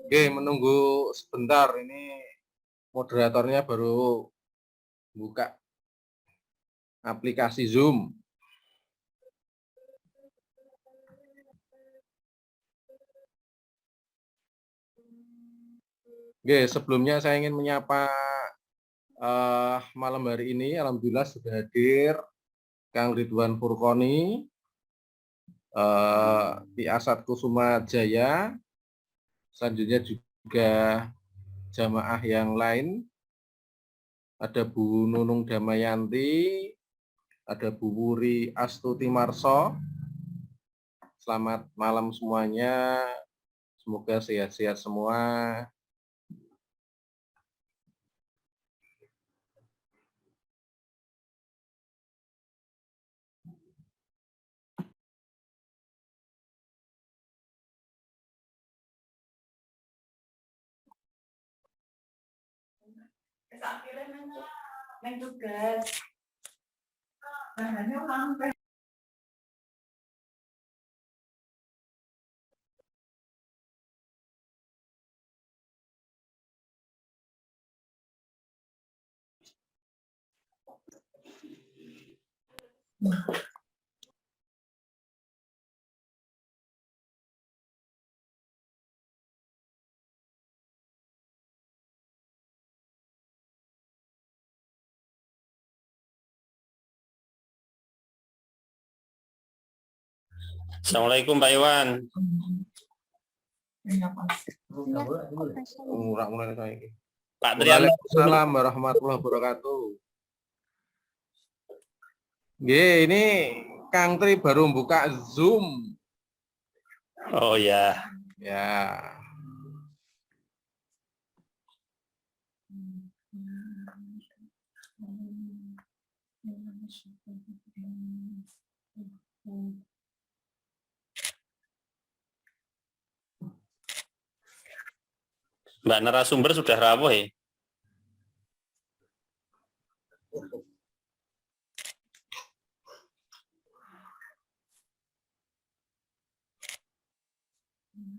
Oke, menunggu sebentar. Ini moderatornya baru buka aplikasi Zoom. Oke, sebelumnya saya ingin menyapa malam hari ini. Alhamdulillah sudah hadir Kang Ridwan Furqoni, di Asad Kusuma Jaya. Selanjutnya juga jamaah yang lain. Ada Bu Nunung Damayanti, ada Bu Wuri Astuti Marso. Selamat malam semuanya. Semoga sehat-sehat semua. Assalamualaikum Pak Iwan. Pak Trianto. Waalaikumsalam warahmatullahi wabarakatuh. Ini Kang Tri baru buka Zoom. Oh ya. Ya. Mbak narasumber sudah rawuh ya?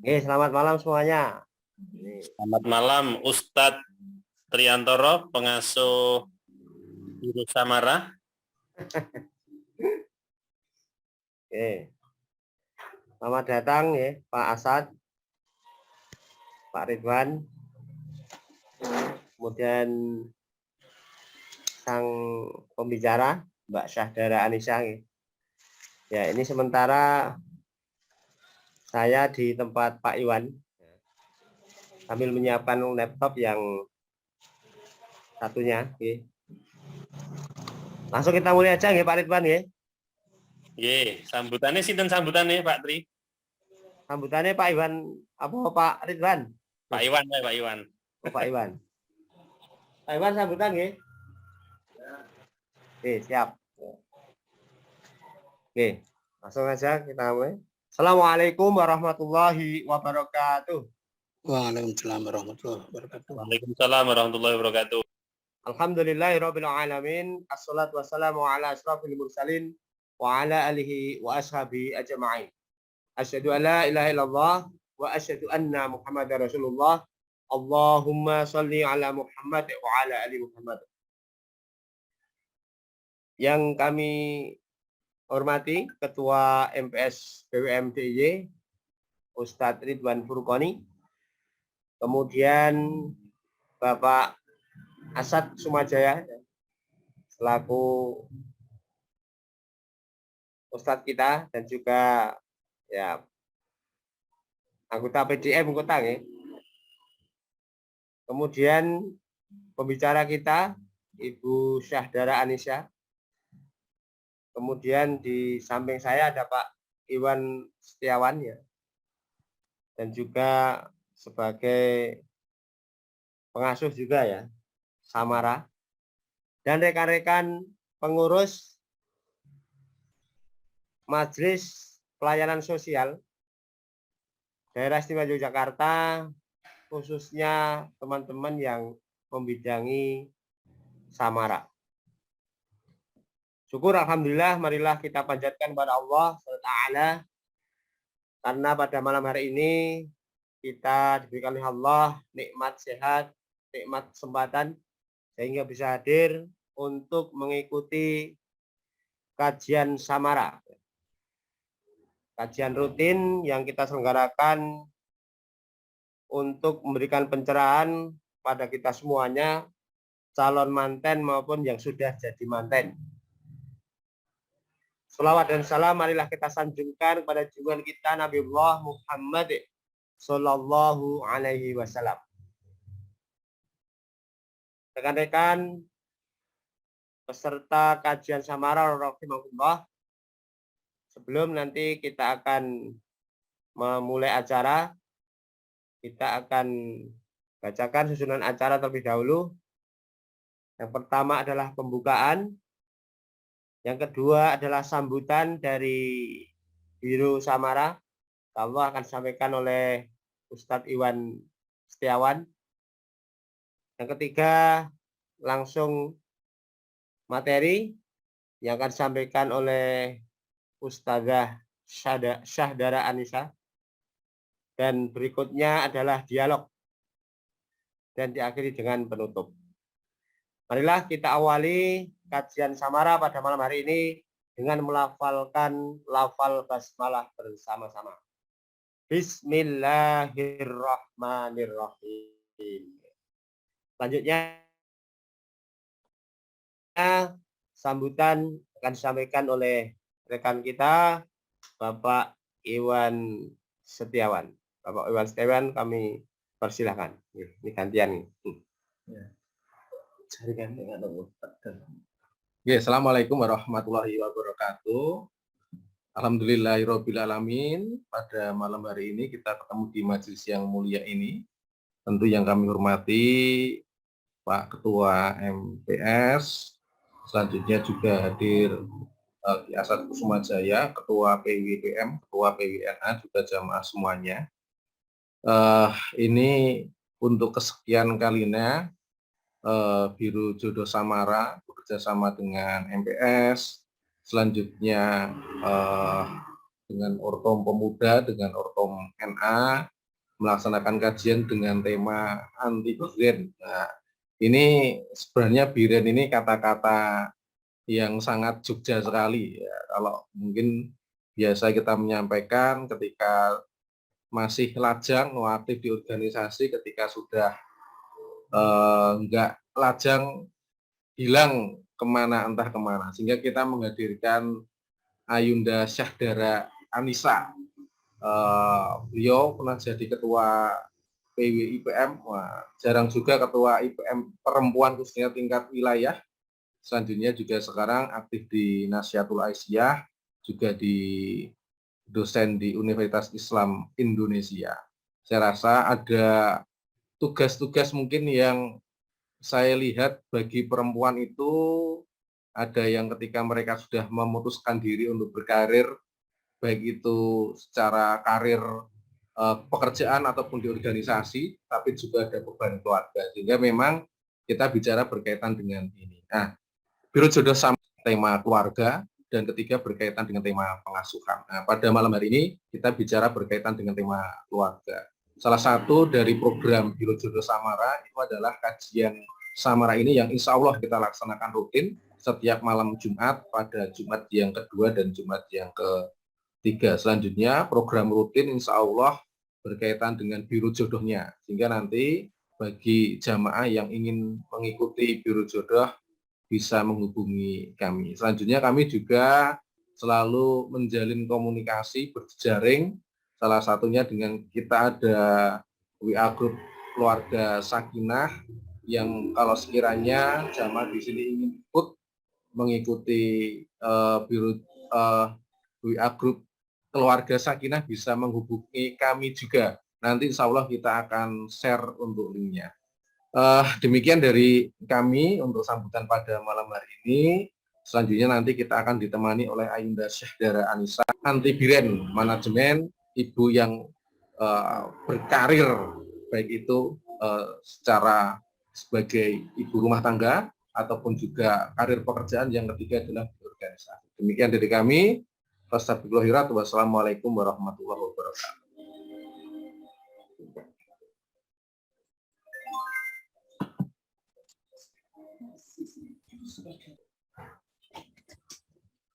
Selamat malam semuanya. Selamat malam Ustadz Triantoro, pengasuh Guru Samara. Selamat datang ya Pak Asad, Pak Ridwan, kemudian sang pembicara Mbak Syahdara Anissa. Ya, ini sementara saya di tempat Pak Iwan sambil menyiapkan laptop yang satunya. Langsung kita mulai aja ya Pak Ridwan ya. Sambutannya sinten sambutannya Pak Tri? Sambutannya Pak Iwan apa Pak Ridwan? Pak Iwan ya Pak Iwan. Oh, Pak Iwan. Pak Iwan sambutan ya. Siap. Langsung aja kita mulai. Assalamualaikum warahmatullahi wabarakatuh. Waalaikumsalam warahmatullahi wabarakatuh. Waalaikumsalam warahmatullahi wabarakatuh. Alhamdulillahirabbil alamin. Assalatu wassalamu ala asrofil mursalin wa ala alihi wa ashabi ajma'in. Asyhadu an la ilaha illallah wa asyhadu anna Muhammadar Rasulullah. Allahumma shalli ala Muhammad wa ala ali Muhammad. Yang kami hormati Ketua MPS BWM DIY Ustadz Ridwan Furqoni, kemudian Bapak Asad Sumajaya selaku Ustadz kita dan juga ya anggota PDM Kota ya. Kemudian pembicara kita Ibu Syahdara Anissa. Kemudian di samping saya ada Pak Iwan Setiawan ya. Dan juga sebagai pengasuh juga ya, Samara. Dan rekan-rekan pengurus Majelis Pelayanan Sosial Daerah Istimewa Yogyakarta, khususnya teman-teman yang membidangi Samara. Syukur alhamdulillah, marilah kita panjatkan kepada Allah SWT karena pada malam hari ini kita diberikan oleh Allah nikmat sehat, nikmat kesempatan sehingga bisa hadir untuk mengikuti kajian samara. Kajian rutin yang kita selenggarakan untuk memberikan pencerahan pada kita semuanya, calon manten maupun yang sudah jadi manten. Salawat dan salam marilah kita sanjungkan kepada junjungan kita Nabiullah Muhammad Sallallahu Alaihi Wasallam. Rekan-rekan peserta kajian samara rahimahullah, sebelum nanti kita akan memulai acara, kita akan bacakan susunan acara terlebih dahulu. Yang pertama adalah pembukaan. Yang kedua adalah sambutan dari Biro Samara. Allah akan disampaikan oleh Ustadz Iwan Setiawan. Yang ketiga langsung materi yang akan disampaikan oleh Ustazah Syahdara Anissa. Dan berikutnya adalah dialog. Dan diakhiri dengan penutup. Marilah kita awali kajian samara pada malam hari ini dengan melafalkan lafal basmalah bersama-sama. Bismillahirrahmanirrahim. Selanjutnya sambutan akan disampaikan oleh rekan kita Bapak Iwan Setiawan. Bapak Iwan Setiawan kami persilahkan. Ini gantian. Oke, assalamualaikum warahmatullahi wabarakatuh. Alhamdulillahirabbil alamin. Pada malam hari ini kita ketemu di majelis yang mulia ini. Tentu yang kami hormati Pak Ketua MPS, selanjutnya juga hadir Ki Asad Kusuma Jaya, Ketua PWPM, Ketua PWNA, juga jamaah semuanya. Ini untuk kesekian kalinya Biro Jodoh Samara bekerja sama dengan MPS, selanjutnya dengan Ortom Pemuda, dengan Ortom NA, melaksanakan kajian dengan tema anti biren. Nah, ini sebenarnya biren ini kata-kata yang sangat Jogja sekali. Ya, kalau mungkin biasa kita menyampaikan ketika masih lajang, aktif di organisasi, ketika sudah enggak lajang, hilang kemana entah kemana, sehingga kita menghadirkan Ayunda Syahdara Anissa. Beliau pernah jadi ketua PWIPM, jarang juga ketua IPM perempuan khususnya tingkat wilayah. Selanjutnya juga sekarang aktif di Nasihatul Aisyah, juga di dosen di Universitas Islam Indonesia. Saya rasa ada tugas-tugas mungkin yang saya lihat bagi perempuan itu ada yang ketika mereka sudah memutuskan diri untuk berkarir, baik itu secara karir pekerjaan ataupun di organisasi, tapi juga ada beban keluarga. Sehingga memang kita bicara berkaitan dengan ini. Nah, Biro Jodoh sama tema keluarga, dan ketiga berkaitan dengan tema pengasuhan. Nah, pada malam hari ini kita bicara berkaitan dengan tema keluarga. Salah satu dari program Biro Jodoh Samara itu adalah kajian Samara ini yang insya Allah kita laksanakan rutin setiap malam Jumat pada Jumat yang kedua dan Jumat yang ketiga. Selanjutnya program rutin insya Allah berkaitan dengan Biro Jodohnya. Sehingga nanti bagi jamaah yang ingin mengikuti Biro Jodoh bisa menghubungi kami. Selanjutnya kami juga selalu menjalin komunikasi berjejaring. Salah satunya dengan kita ada WA Group Keluarga Sakinah yang kalau sekiranya jamaah di sini ingin ikut mengikuti WA Group Keluarga Sakinah bisa menghubungi kami juga. Nanti insya Allah kita akan share untuk linknya. Demikian dari kami untuk sambutan pada malam hari ini. Selanjutnya nanti kita akan ditemani oleh Ayunda Syahdara Anissa, anti biren manajemen, ibu yang berkarir baik itu secara sebagai ibu rumah tangga ataupun juga karir pekerjaan, yang ketiga adalah organisasi. Demikian dari kami. Wassalamualaikum warahmatullahi wabarakatuh.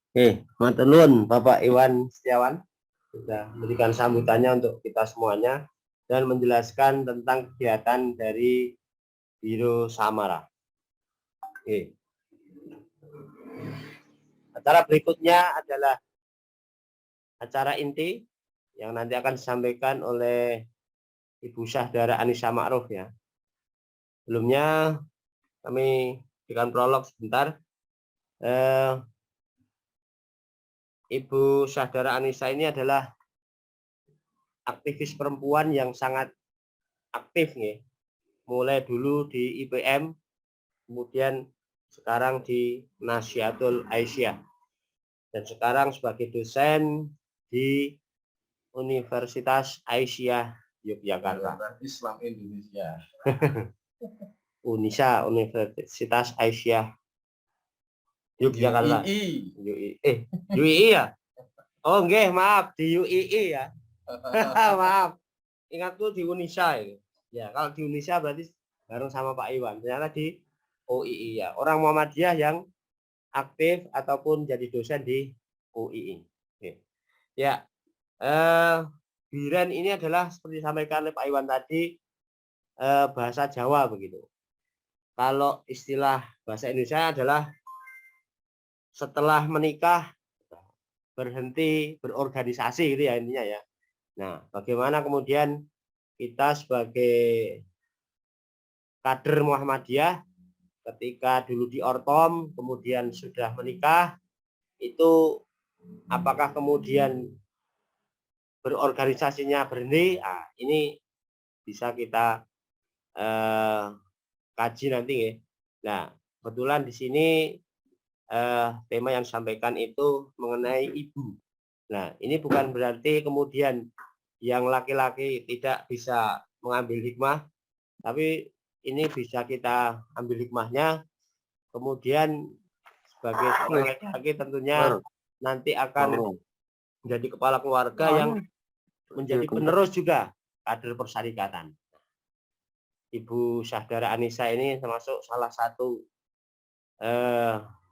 Oke, matur nuwun Bapak Iwan Setiawan sudah memberikan sambutannya untuk kita semuanya dan menjelaskan tentang kegiatan dari Biro Samara. Oke. Acara berikutnya adalah acara inti yang nanti akan disampaikan oleh Ibu Syahdara Anissa Ma'ruf ya. Sebelumnya kami berikan prolog sebentar. Ibu Syahdara Anissa ini adalah aktivis perempuan yang sangat aktif nih. Mulai dulu di IPM, kemudian sekarang di Nasyatul Aisyah, dan sekarang sebagai dosen di Universitas Aisyah Yogyakarta. Islam Indonesia. UNISA, Universitas Aisyah Yogyakarta. UII ya? Oh nggih, maaf, di UII ya. Maaf. Ingatku di UNISA ini. Ya, kalau di UNISA berarti bareng sama Pak Iwan. Ternyata di UII ya. Orang Muhammadiyah yang aktif ataupun jadi dosen di UII. Oke. Ya. Biren ini adalah seperti disampaikan oleh Pak Iwan tadi, bahasa Jawa begitu. Kalau istilah bahasa Indonesia adalah setelah menikah berhenti berorganisasi gitu ya intinya ya. Nah, bagaimana kemudian kita sebagai kader Muhammadiyah ketika dulu di Ortom kemudian sudah menikah itu apakah kemudian berorganisasinya berhenti? Nah, ini bisa kita kaji nanti ya. Nah, kebetulan di sini tema yang disampaikan itu mengenai ibu. Nah, ini bukan berarti kemudian yang laki-laki tidak bisa mengambil hikmah, tapi ini bisa kita ambil hikmahnya. Kemudian sebagai seorang laki-laki tentunya nanti akan menjadi kepala keluarga yang menjadi penerus juga kader persyarikatan. Ibu Syahdara Anissa ini termasuk salah satu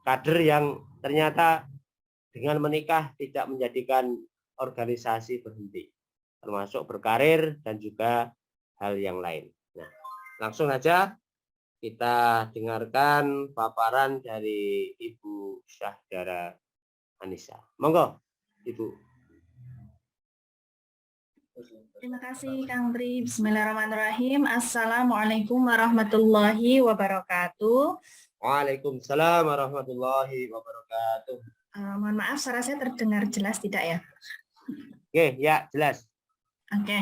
kader yang ternyata dengan menikah tidak menjadikan organisasi berhenti, termasuk berkarir dan juga hal yang lain. Nah, langsung saja kita dengarkan paparan dari Ibu Syahdara Anissa. Monggo, Ibu. Terima kasih Kang Tri. Bismillahirrahmanirrahim. Assalamualaikum warahmatullahi wabarakatuh. Waalaikumsalam warahmatullahi wabarakatuh. Mohon maaf, suara saya terdengar jelas tidak ya? Oke, ya jelas. Oke.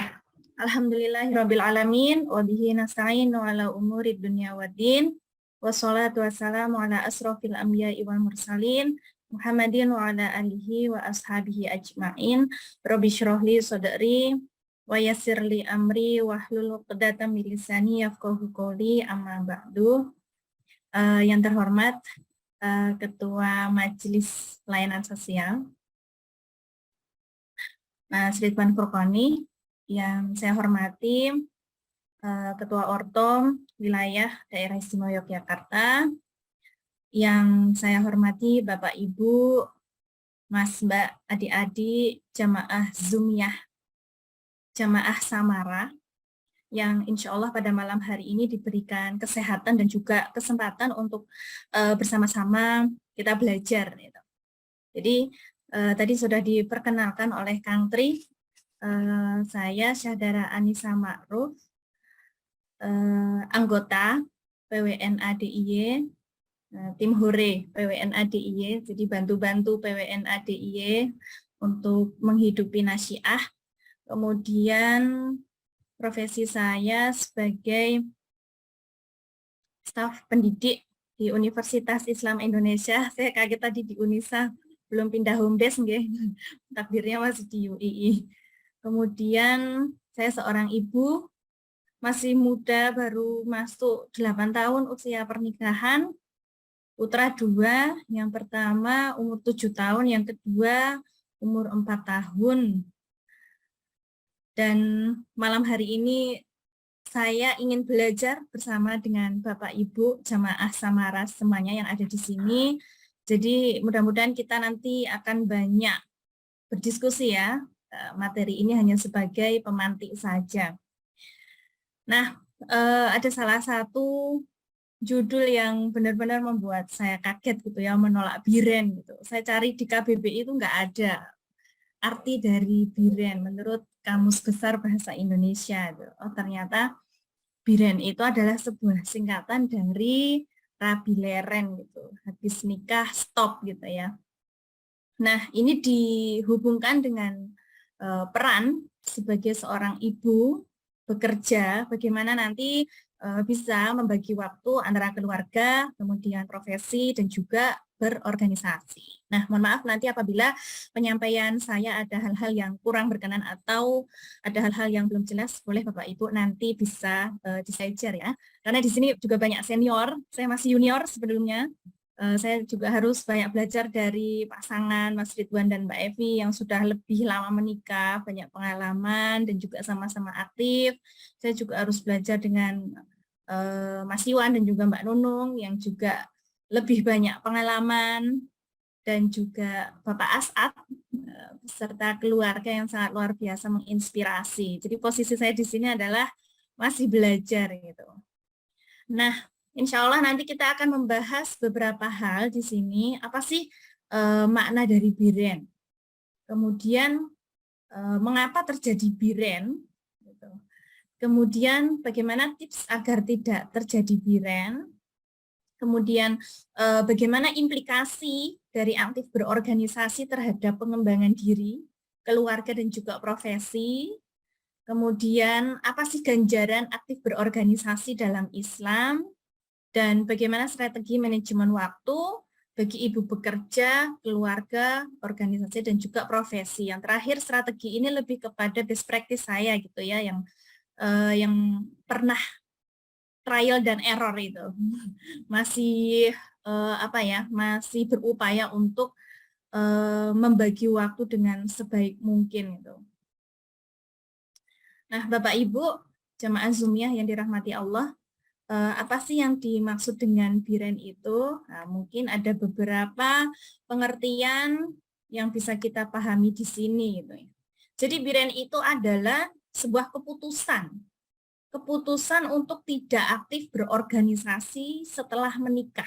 Alhamdulillahirabbil alamin wa bihi nasta'inu ala umuri dunya waddin. Wassalatu wassalamu ala asrofil anbiya'i wal mursalin Muhammadin wa ala alihi wa ashabihi ajma'in. Rabbi syrahli sadri wa yassirli amri wahlul 'uqdatam min lisani yafqahu qawli, amma ba'du. Yang terhormat Ketua Majelis Pelayanan Sosial Mas Ridwan Furqoni, yang saya hormati Ketua Ortom Wilayah Daerah Istimewa Yogyakarta, yang saya hormati Bapak Ibu, Mas Mbak, adik-adik jamaah Zumiyah, jamaah Samara, yang insya Allah pada malam hari ini diberikan kesehatan dan juga kesempatan untuk bersama-sama kita belajar. Gitu. Jadi tadi sudah diperkenalkan oleh Kang Tri, saya Syahdara Anissa Ma'ruf, anggota PWNA DIY, tim Hore PWNA DIY, jadi bantu-bantu PWNA DIY untuk menghidupi nasiah. Kemudian profesi saya sebagai staf pendidik di Universitas Islam Indonesia. Saya kaget tadi di UNISA, belum pindah home base, nggih. Takdirnya masih di UII. Kemudian saya seorang ibu, masih muda, baru masuk 8 tahun usia pernikahan. Putra 2, yang pertama umur 7 tahun, yang kedua umur 4 tahun. Dan malam hari ini saya ingin belajar bersama dengan Bapak Ibu jamaah Samara semuanya yang ada di sini. Jadi mudah-mudahan kita nanti akan banyak berdiskusi ya. Materi ini hanya sebagai pemantik saja. Nah, ada salah satu judul yang benar-benar membuat saya kaget gitu ya, menolak biren gitu. Saya cari di KBBI itu nggak ada arti dari biren menurut Kamus Besar Bahasa Indonesia. Oh, ternyata biren itu adalah sebuah singkatan dari rabi leren gitu. Habis nikah stop gitu ya. Nah, ini dihubungkan dengan peran sebagai seorang ibu bekerja, bagaimana nanti bisa membagi waktu antara keluarga, kemudian profesi, dan juga berorganisasi. Nah, mohon maaf nanti apabila penyampaian saya ada hal-hal yang kurang berkenan atau ada hal-hal yang belum jelas, boleh Bapak Ibu nanti bisa disejar ya. Karena di sini juga banyak senior, saya masih junior sebelumnya. Saya juga harus banyak belajar dari pasangan Mas Ridwan dan Mbak Evi yang sudah lebih lama menikah, banyak pengalaman dan juga sama-sama aktif. Saya juga harus belajar dengan Mas Iwan dan juga Mbak Nunung yang juga lebih banyak pengalaman, dan juga Bapak As'ad beserta keluarga yang sangat luar biasa menginspirasi. Jadi posisi saya di sini adalah masih belajar gitu. Nah, insya Allah nanti kita akan membahas beberapa hal di sini. Apa sih makna dari biren? Kemudian mengapa terjadi biren? Gitu. Kemudian bagaimana tips agar tidak terjadi biren? Kemudian bagaimana implikasi dari aktif berorganisasi terhadap pengembangan diri, keluarga dan juga profesi. Kemudian apa sih ganjaran aktif berorganisasi dalam Islam, dan bagaimana strategi manajemen waktu bagi ibu bekerja, keluarga, organisasi dan juga profesi. Yang terakhir strategi ini lebih kepada best practice saya gitu ya, yang pernah trial dan error itu masih masih berupaya untuk membagi waktu dengan sebaik mungkin itu. Nah, Bapak Ibu jamaah Zumiyah yang dirahmati Allah, apa sih yang dimaksud dengan biren itu? Nah, mungkin ada beberapa pengertian yang bisa kita pahami di sini gitu ya. Jadi biren itu adalah sebuah keputusan untuk tidak aktif berorganisasi setelah menikah.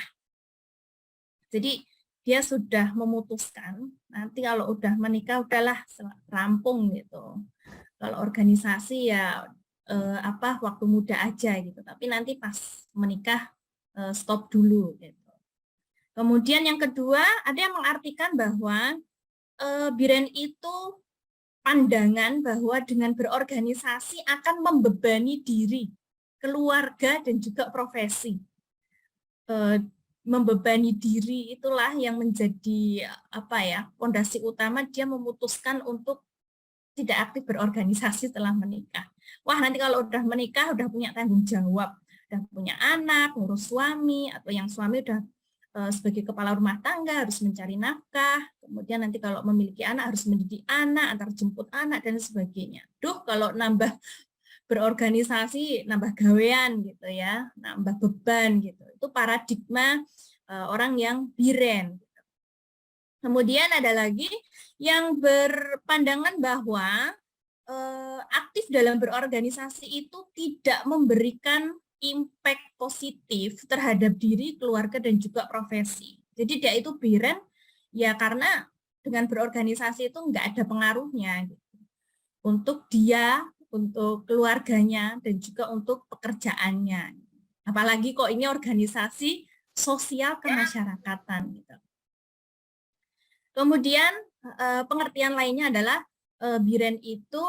Jadi dia sudah memutuskan, nanti kalau udah menikah udahlah rampung gitu. Kalau organisasi ya waktu muda aja gitu. Tapi nanti pas menikah stop dulu gitu. Kemudian yang kedua, ada yang mengartikan bahwa biren itu pandangan bahwa dengan berorganisasi akan membebani diri, keluarga, dan juga profesi. Membebani diri itulah yang menjadi fondasi utama dia memutuskan untuk tidak aktif berorganisasi setelah menikah. Wah, nanti kalau udah menikah udah punya tanggung jawab, udah punya anak, ngurus suami, atau yang suami udah sebagai kepala rumah tangga harus mencari nafkah, kemudian nanti kalau memiliki anak harus mendidik anak, antar jemput anak dan sebagainya. Duh, kalau nambah berorganisasi, nambah gawean gitu ya, nambah beban gitu. Itu paradigma orang yang biren. Kemudian ada lagi yang berpandangan bahwa aktif dalam berorganisasi itu tidak memberikan impact positif terhadap diri, keluarga, dan juga profesi. Jadi dia itu biren ya karena dengan berorganisasi itu nggak ada pengaruhnya gitu. Untuk dia, untuk keluarganya, dan juga untuk pekerjaannya. Apalagi kok ini organisasi sosial kemasyarakatan gitu. Kemudian pengertian lainnya adalah biren itu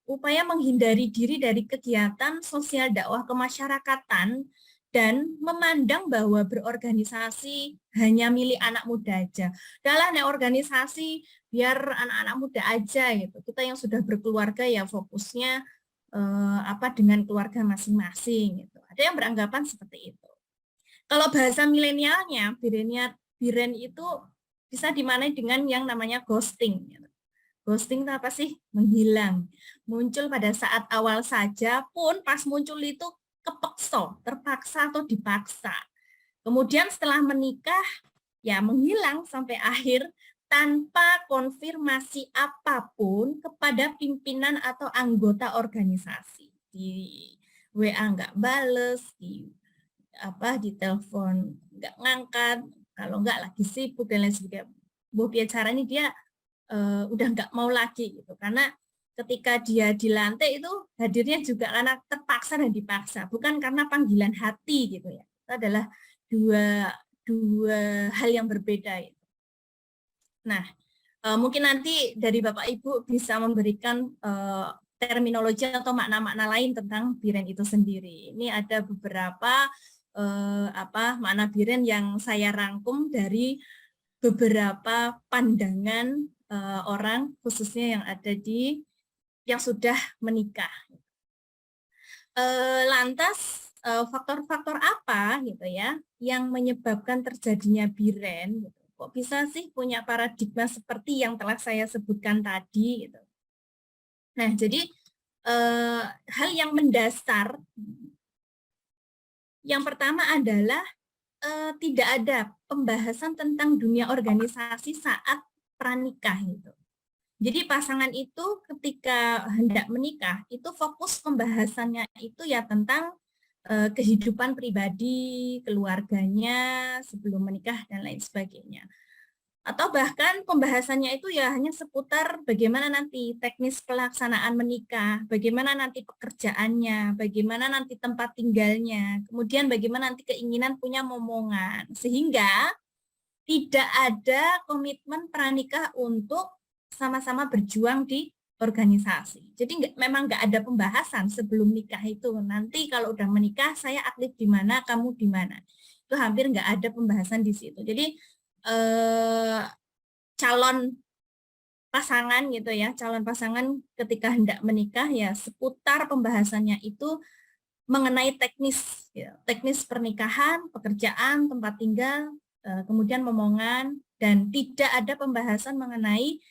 upaya menghindari diri dari kegiatan sosial dakwah kemasyarakatan dan memandang bahwa berorganisasi hanya milik anak muda aja. Dalam organisasi biar anak-anak muda aja gitu. Kita yang sudah berkeluarga ya fokusnya dengan keluarga masing-masing gitu. Ada yang beranggapan seperti itu. Kalau bahasa milenialnya, biren itu bisa dimaknai dengan yang namanya ghosting. Gitu. Ghosting itu apa sih? Menghilang. Muncul pada saat awal saja pun pas muncul itu kepeksa, terpaksa atau dipaksa. Kemudian setelah menikah ya menghilang sampai akhir tanpa konfirmasi apapun kepada pimpinan atau anggota organisasi. Di WA nggak bales, di telepon nggak ngangkat, kalau nggak lagi sibuk dan lain sebagainya. Caranya dia udah nggak mau lagi gitu, karena ketika dia dilantik itu hadirnya juga karena terpaksa dan dipaksa, bukan karena panggilan hati gitu ya. Itu adalah dua hal yang berbeda. Nah, mungkin nanti dari Bapak Ibu bisa memberikan terminologi atau makna-makna lain tentang biren itu sendiri. Ini ada beberapa makna biren yang saya rangkum dari beberapa pandangan orang, khususnya yang sudah menikah. Lantas faktor-faktor apa gitu ya yang menyebabkan terjadinya biren? Gitu. Kok bisa sih punya paradigma seperti yang telah saya sebutkan tadi? Gitu. Nah, jadi hal yang mendasar yang pertama adalah tidak ada pembahasan tentang dunia organisasi saat pranikah gitu. Jadi pasangan itu ketika hendak menikah itu fokus pembahasannya itu ya tentang kehidupan pribadi, keluarganya sebelum menikah dan lain sebagainya. Atau bahkan pembahasannya itu ya hanya seputar bagaimana nanti teknis pelaksanaan menikah, bagaimana nanti pekerjaannya, bagaimana nanti tempat tinggalnya, kemudian bagaimana nanti keinginan punya momongan. Sehingga tidak ada komitmen pranikah untuk sama-sama berjuang di organisasi. Jadi memang nggak ada pembahasan sebelum nikah itu. Nanti kalau udah menikah, saya aktif di mana, kamu di mana. Itu hampir nggak ada pembahasan di situ. Jadi calon pasangan gitu ya, calon pasangan ketika hendak menikah ya seputar pembahasannya itu mengenai teknis, ya, teknis pernikahan, pekerjaan, tempat tinggal, kemudian momongan, dan tidak ada pembahasan mengenai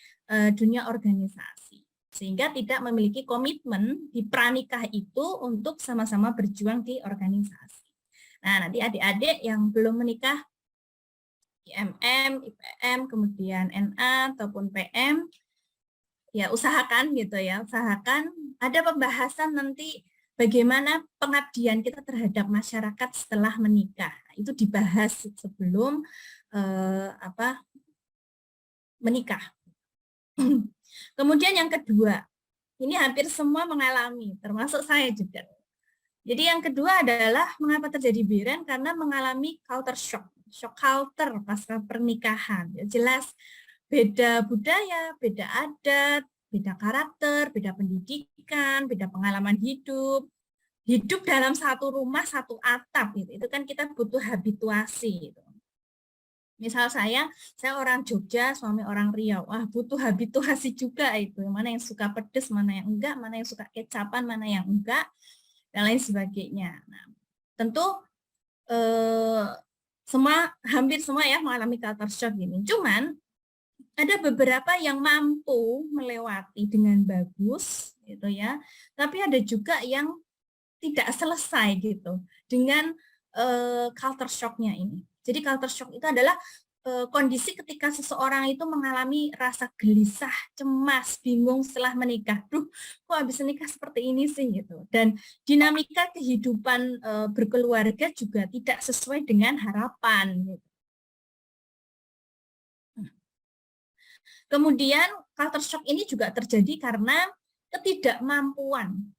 dunia organisasi. Sehingga tidak memiliki komitmen di pranikah itu untuk sama-sama berjuang di organisasi. Nah, nanti adik-adik yang belum menikah, IMM, IPM, kemudian NA ataupun PM, ya usahakan gitu ya, usahakan ada pembahasan nanti bagaimana pengabdian kita terhadap masyarakat setelah menikah. Itu dibahas sebelum menikah. Kemudian yang kedua, ini hampir semua mengalami, termasuk saya juga. Jadi yang kedua adalah mengapa terjadi biren, karena mengalami culture shock, shock culture pasca pernikahan. Ya, jelas beda budaya, beda adat, beda karakter, beda pendidikan, beda pengalaman hidup. Hidup dalam satu rumah, satu atap, gitu. Itu kan kita butuh habituasi. Gitu. Misal saya orang Jogja, suami orang Riau. Wah, butuh habituasi juga itu. Mana yang suka pedas, mana yang enggak, mana yang suka kecapan, mana yang enggak, dan lain sebagainya. Nah, tentu hampir semua ya mengalami culture shock ini. Cuman ada beberapa yang mampu melewati dengan bagus, gitu ya. Tapi ada juga yang tidak selesai gitu dengan culture shock-nya ini. Jadi culture shock itu adalah kondisi ketika seseorang itu mengalami rasa gelisah, cemas, bingung setelah menikah. Duh, kok habis menikah seperti ini sih gitu. Dan dinamika kehidupan berkeluarga juga tidak sesuai dengan harapan. Gitu. Kemudian culture shock ini juga terjadi karena ketidakmampuan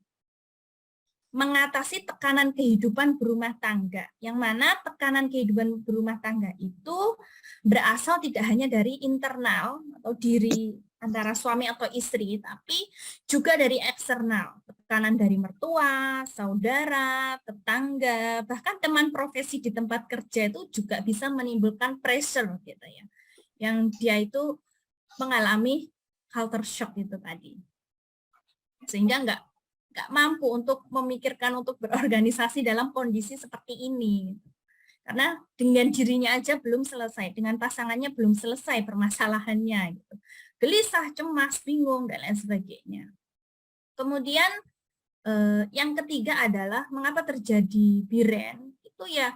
mengatasi tekanan kehidupan berumah tangga, yang mana tekanan kehidupan berumah tangga itu berasal tidak hanya dari internal atau diri antara suami atau istri, tapi juga dari eksternal, tekanan dari mertua, saudara, tetangga, bahkan teman profesi di tempat kerja itu juga bisa menimbulkan pressure gitu ya, yang dia itu mengalami culture shock itu tadi, sehingga nggak mampu untuk memikirkan untuk berorganisasi dalam kondisi seperti ini. Karena dengan dirinya aja belum selesai, dengan pasangannya belum selesai permasalahannya. Gitu. gelisah, cemas, bingung, dan lain sebagainya. Kemudian yang ketiga adalah mengapa terjadi biren, itu ya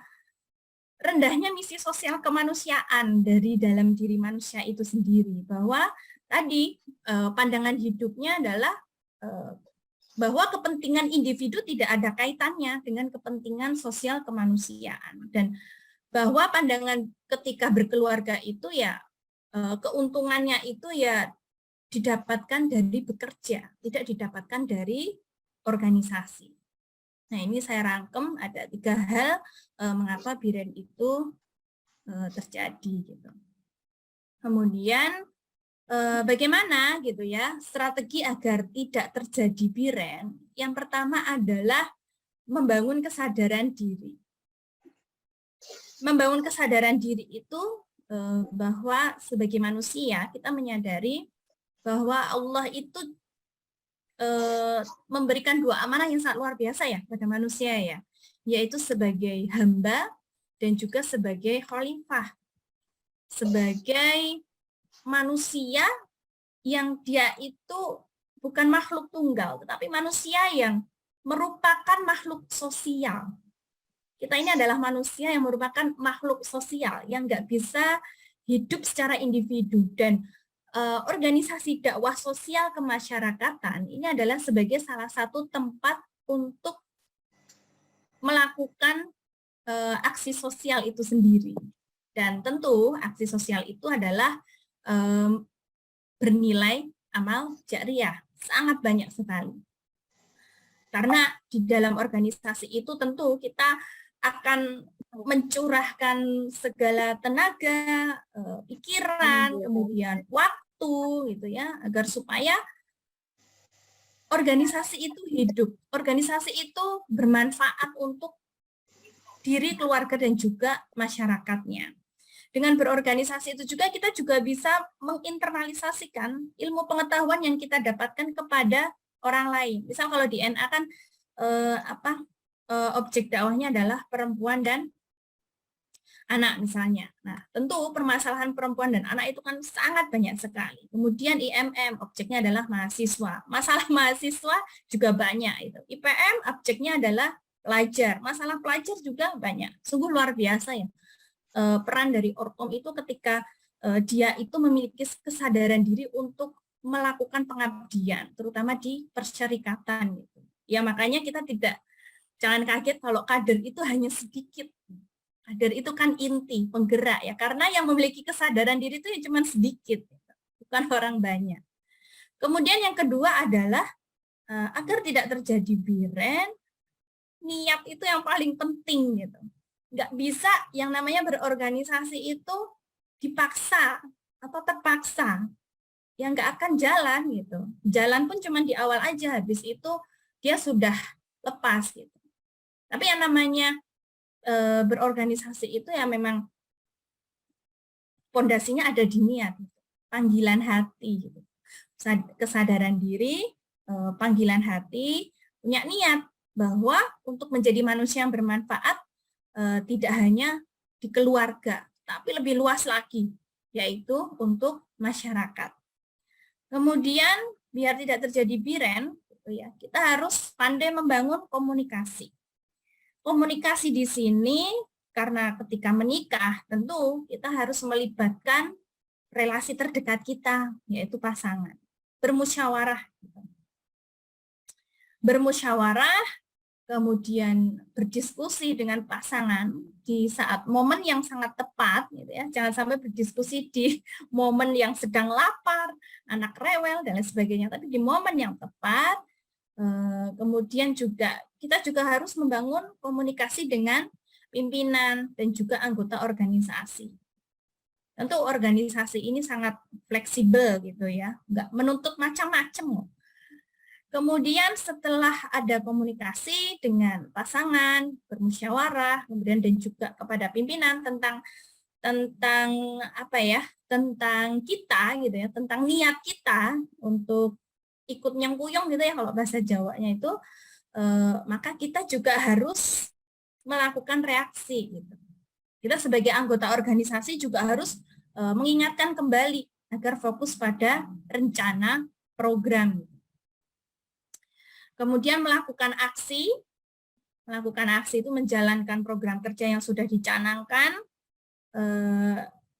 rendahnya misi sosial kemanusiaan dari dalam diri manusia itu sendiri, bahwa tadi pandangan hidupnya adalah bahwa kepentingan individu tidak ada kaitannya dengan kepentingan sosial kemanusiaan, dan bahwa pandangan ketika berkeluarga itu ya keuntungannya itu ya didapatkan dari bekerja, tidak didapatkan dari organisasi. Nah, ini saya rangkum ada 3 hal mengapa biren itu terjadi gitu. Kemudian bagaimana gitu ya strategi agar tidak terjadi biren? Yang pertama adalah membangun kesadaran diri. Membangun kesadaran diri itu bahwa sebagai manusia kita menyadari bahwa Allah itu memberikan 2 amanah yang sangat luar biasa ya pada manusia ya, yaitu sebagai hamba dan juga sebagai khalifah, sebagai manusia yang dia itu bukan makhluk tunggal, tetapi manusia yang merupakan makhluk sosial. Kita ini adalah manusia yang merupakan makhluk sosial yang nggak bisa hidup secara individu, dan organisasi dakwah sosial kemasyarakatan ini adalah sebagai salah satu tempat untuk melakukan aksi sosial itu sendiri. Dan tentu aksi sosial itu adalah bernilai amal jariah, sangat banyak sekali. Karena di dalam organisasi itu tentu kita akan mencurahkan segala tenaga, pikiran, kemudian waktu gitu ya, agar supaya organisasi itu hidup, organisasi itu bermanfaat untuk diri, keluarga, dan juga masyarakatnya. Dengan berorganisasi itu juga kita juga bisa menginternalisasikan ilmu pengetahuan yang kita dapatkan kepada orang lain. Misal kalau di NA kan objek dakwahnya adalah perempuan dan anak misalnya. Nah, tentu permasalahan perempuan dan anak itu kan sangat banyak sekali. Kemudian IMM objeknya adalah mahasiswa. Masalah mahasiswa juga banyak itu. IPM objeknya adalah pelajar. Masalah pelajar juga banyak. Sungguh luar biasa ya. Peran dari Ortom itu ketika dia itu memiliki kesadaran diri untuk melakukan pengabdian, terutama di persyarikatan gitu. Ya makanya kita jangan kaget kalau kader itu hanya sedikit. Kader itu kan inti, penggerak ya, karena yang memiliki kesadaran diri itu ya cuma sedikit, bukan orang banyak. Kemudian yang kedua adalah agar tidak terjadi biren, niat itu yang paling penting gitu. Nggak bisa yang namanya berorganisasi itu dipaksa atau terpaksa, yang nggak akan jalan gitu. Jalan pun cuma di awal aja, habis itu dia sudah lepas gitu. Tapi yang namanya berorganisasi itu ya memang pondasinya ada di niat, panggilan hati, gitu. Kesadaran diri, panggilan hati, punya niat bahwa untuk menjadi manusia yang bermanfaat tidak hanya di keluarga, tapi lebih luas lagi, yaitu untuk masyarakat. Kemudian biar tidak terjadi biren, gitu ya, kita harus pandai membangun komunikasi. Komunikasi di sini karena ketika menikah tentu kita harus melibatkan relasi terdekat kita, yaitu pasangan. Bermusyawarah. Bermusyawarah, kemudian berdiskusi dengan pasangan di saat momen yang sangat tepat, gitu ya. Jangan sampai berdiskusi di momen yang sedang lapar, anak rewel dan lain sebagainya, tapi di momen yang tepat. Kemudian juga kita juga harus membangun komunikasi dengan pimpinan dan juga anggota organisasi. Tentu organisasi ini sangat fleksibel gitu ya, nggak menuntut macam-macam. Kemudian setelah ada komunikasi dengan pasangan, bermusyawarah, kemudian dan juga kepada pimpinan tentang apa ya, tentang kita gitu ya, tentang niat kita untuk ikut nyengkuyung gitu ya kalau bahasa Jawanya itu, maka kita juga harus melakukan reaksi gitu. Kita sebagai anggota organisasi juga harus mengingatkan kembali agar fokus pada rencana program. Kemudian melakukan aksi itu menjalankan program kerja yang sudah dicanangkan,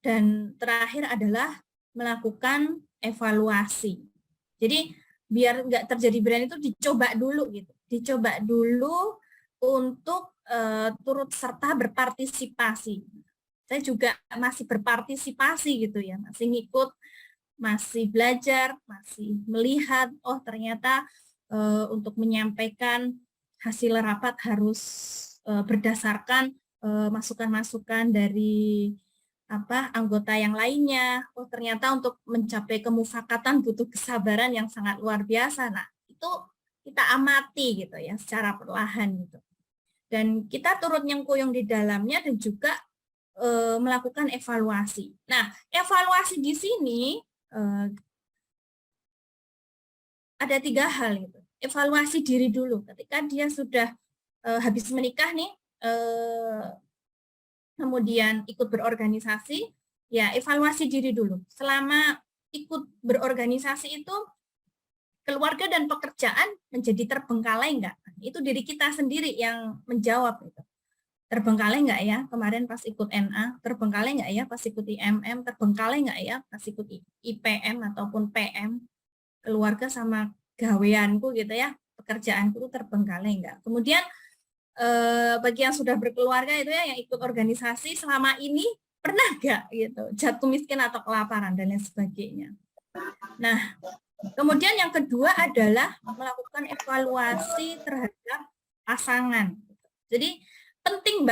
dan terakhir adalah melakukan evaluasi. Jadi biar nggak terjadi brand itu dicoba dulu gitu, dicoba dulu untuk turut serta berpartisipasi. Saya juga masih berpartisipasi gitu ya, masih ngikut, masih belajar, masih melihat, oh ternyata untuk menyampaikan hasil rapat harus berdasarkan masukan-masukan dari anggota yang lainnya. Oh ternyata untuk mencapai kemufakatan butuh kesabaran yang sangat luar biasa. Nah itu kita amati gitu ya secara perlahan gitu. Dan kita turut nyengkuyung di dalamnya dan juga melakukan evaluasi. Nah evaluasi di sini ada 3 hal gitu. Evaluasi diri dulu ketika dia sudah habis menikah nih, kemudian ikut berorganisasi, ya evaluasi diri dulu. Selama ikut berorganisasi itu keluarga dan pekerjaan menjadi terbengkalai enggak? Itu diri kita sendiri yang menjawab itu. Terbengkalai enggak ya kemarin pas ikut NA, terbengkalai enggak ya pas ikut IMM, terbengkalai enggak ya pas ikut IPM ataupun PM, keluarga sama gaweanku gitu ya, pekerjaanku itu terbengkalai enggak. Kemudian bagi yang sudah berkeluarga itu ya, yang ikut organisasi selama ini pernah enggak gitu jatuh miskin atau kelaparan dan lain sebagainya. Nah, kemudian yang kedua adalah melakukan evaluasi terhadap pasangan. Jadi penting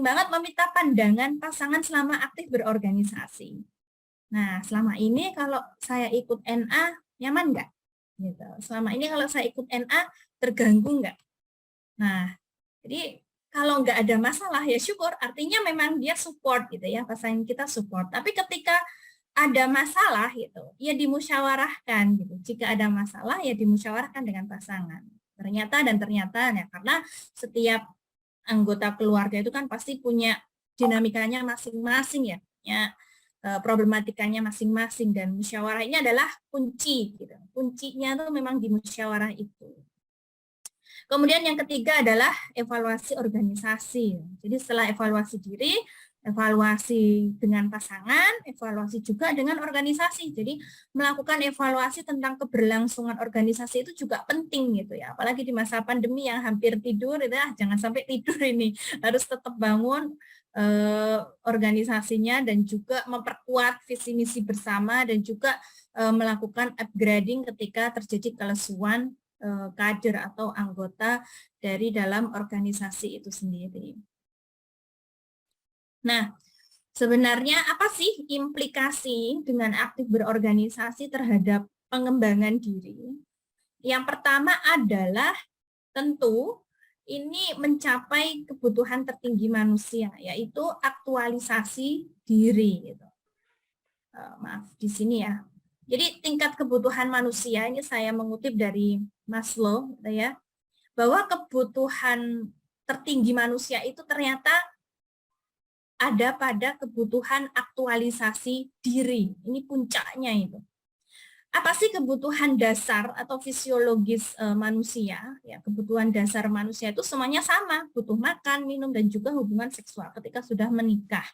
banget meminta pandangan pasangan selama aktif berorganisasi. Nah, selama ini kalau saya ikut NA nyaman enggak? Gitu. Selama ini kalau saya ikut NA terganggu enggak? Nah, jadi kalau nggak ada masalah ya syukur, artinya memang dia support gitu ya, pasangan kita support. Tapi ketika ada masalah gitu, ya dimusyawarahkan gitu. Jika ada masalah ya dimusyawarahkan dengan pasangan. Ternyata ya karena setiap anggota keluarga itu kan pasti punya dinamikanya masing-masing ya, problematikanya masing-masing, dan musyawarah ini adalah kunci gitu. Kuncinya tuh memang di musyawarah itu. Kemudian yang ketiga adalah evaluasi organisasi. Jadi setelah evaluasi diri, evaluasi dengan pasangan, evaluasi juga dengan organisasi. Jadi melakukan evaluasi tentang keberlangsungan organisasi itu juga penting gitu ya. Apalagi di masa pandemi yang hampir tidur itu jangan sampai tidur ini. Harus tetap bangun organisasinya dan juga memperkuat visi misi bersama dan juga melakukan upgrading ketika terjadi kelesuan kader atau anggota dari dalam organisasi itu sendiri. Nah, sebenarnya apa sih implikasi dengan aktif berorganisasi terhadap pengembangan diri? Yang pertama adalah tentu ini mencapai kebutuhan tertinggi manusia, yaitu aktualisasi diri. Gitu. Maaf, di sini ya. Jadi tingkat kebutuhan manusia, ini saya mengutip dari Maslow, gitu ya, bahwa kebutuhan tertinggi manusia itu ternyata ada pada kebutuhan aktualisasi diri. Ini puncaknya itu. Apa sih kebutuhan dasar atau fisiologis manusia? Ya, kebutuhan dasar manusia itu semuanya sama, butuh makan, minum, dan juga hubungan seksual ketika sudah menikah.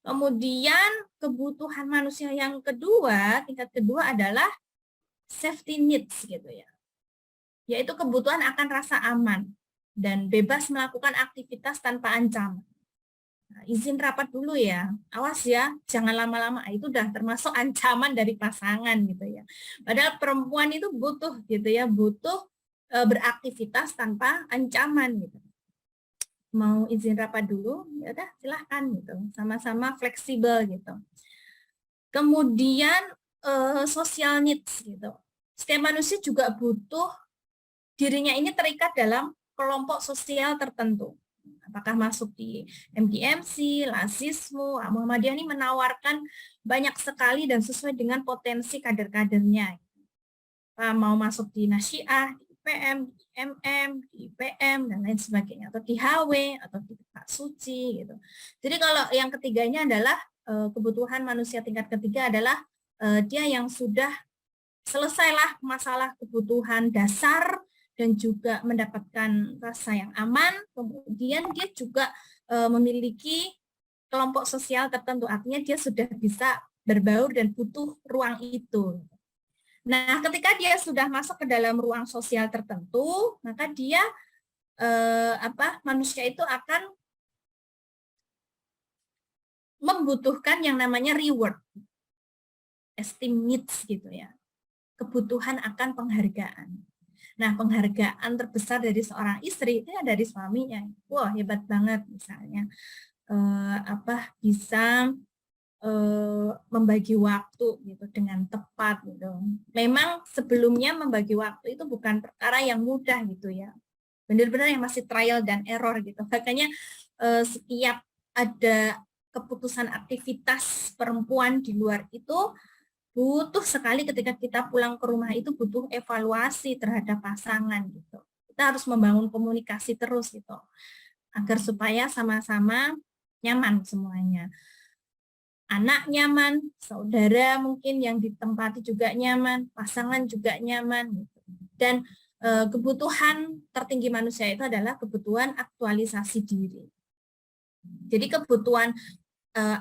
Kemudian kebutuhan manusia yang kedua, tingkat kedua adalah safety needs gitu ya. Yaitu kebutuhan akan rasa aman dan bebas melakukan aktivitas tanpa ancaman. Nah, izin rapat dulu ya, awas ya, jangan lama-lama, itu udah termasuk ancaman dari pasangan gitu ya. Padahal perempuan itu butuh gitu ya, butuh beraktivitas tanpa ancaman gitu. Mau izin rapat dulu, ya udah silahkan gitu, sama-sama fleksibel gitu. Kemudian social needs gitu. Setiap manusia juga butuh dirinya ini terikat dalam kelompok sosial tertentu. Apakah masuk di MDMC, Lasismu, Muhammadiyah ini menawarkan banyak sekali dan sesuai dengan potensi kader-kadernya. Mau masuk di Nasyiah, di IPM, di MM, di IPM, dan lain sebagainya. Atau di HW, atau di Pak Suci. Gitu. Jadi kalau yang ketiganya adalah kebutuhan manusia tingkat ketiga adalah dia yang sudah selesailah masalah kebutuhan dasar dan juga mendapatkan rasa yang aman, kemudian dia juga memiliki kelompok sosial tertentu, artinya dia sudah bisa berbaur dan butuh ruang itu. Nah, ketika dia sudah masuk ke dalam ruang sosial tertentu, maka dia manusia itu akan membutuhkan yang namanya reward, esteem needs gitu ya, kebutuhan akan penghargaan. Nah, penghargaan terbesar dari seorang istri itu ya dari suaminya. Wah, hebat banget misalnya bisa membagi waktu gitu dengan tepat gitu. Memang sebelumnya membagi waktu itu bukan perkara yang mudah gitu ya. Benar-benar yang masih trial dan error gitu. Makanya setiap ada keputusan aktivitas perempuan di luar itu butuh sekali ketika kita pulang ke rumah itu butuh evaluasi terhadap pasangan gitu. Kita harus membangun komunikasi terus gitu. Agar supaya sama-sama nyaman semuanya. Anak nyaman, saudara mungkin yang ditempati juga nyaman, pasangan juga nyaman. Gitu. Dan kebutuhan tertinggi manusia itu adalah kebutuhan aktualisasi diri. Jadi kebutuhan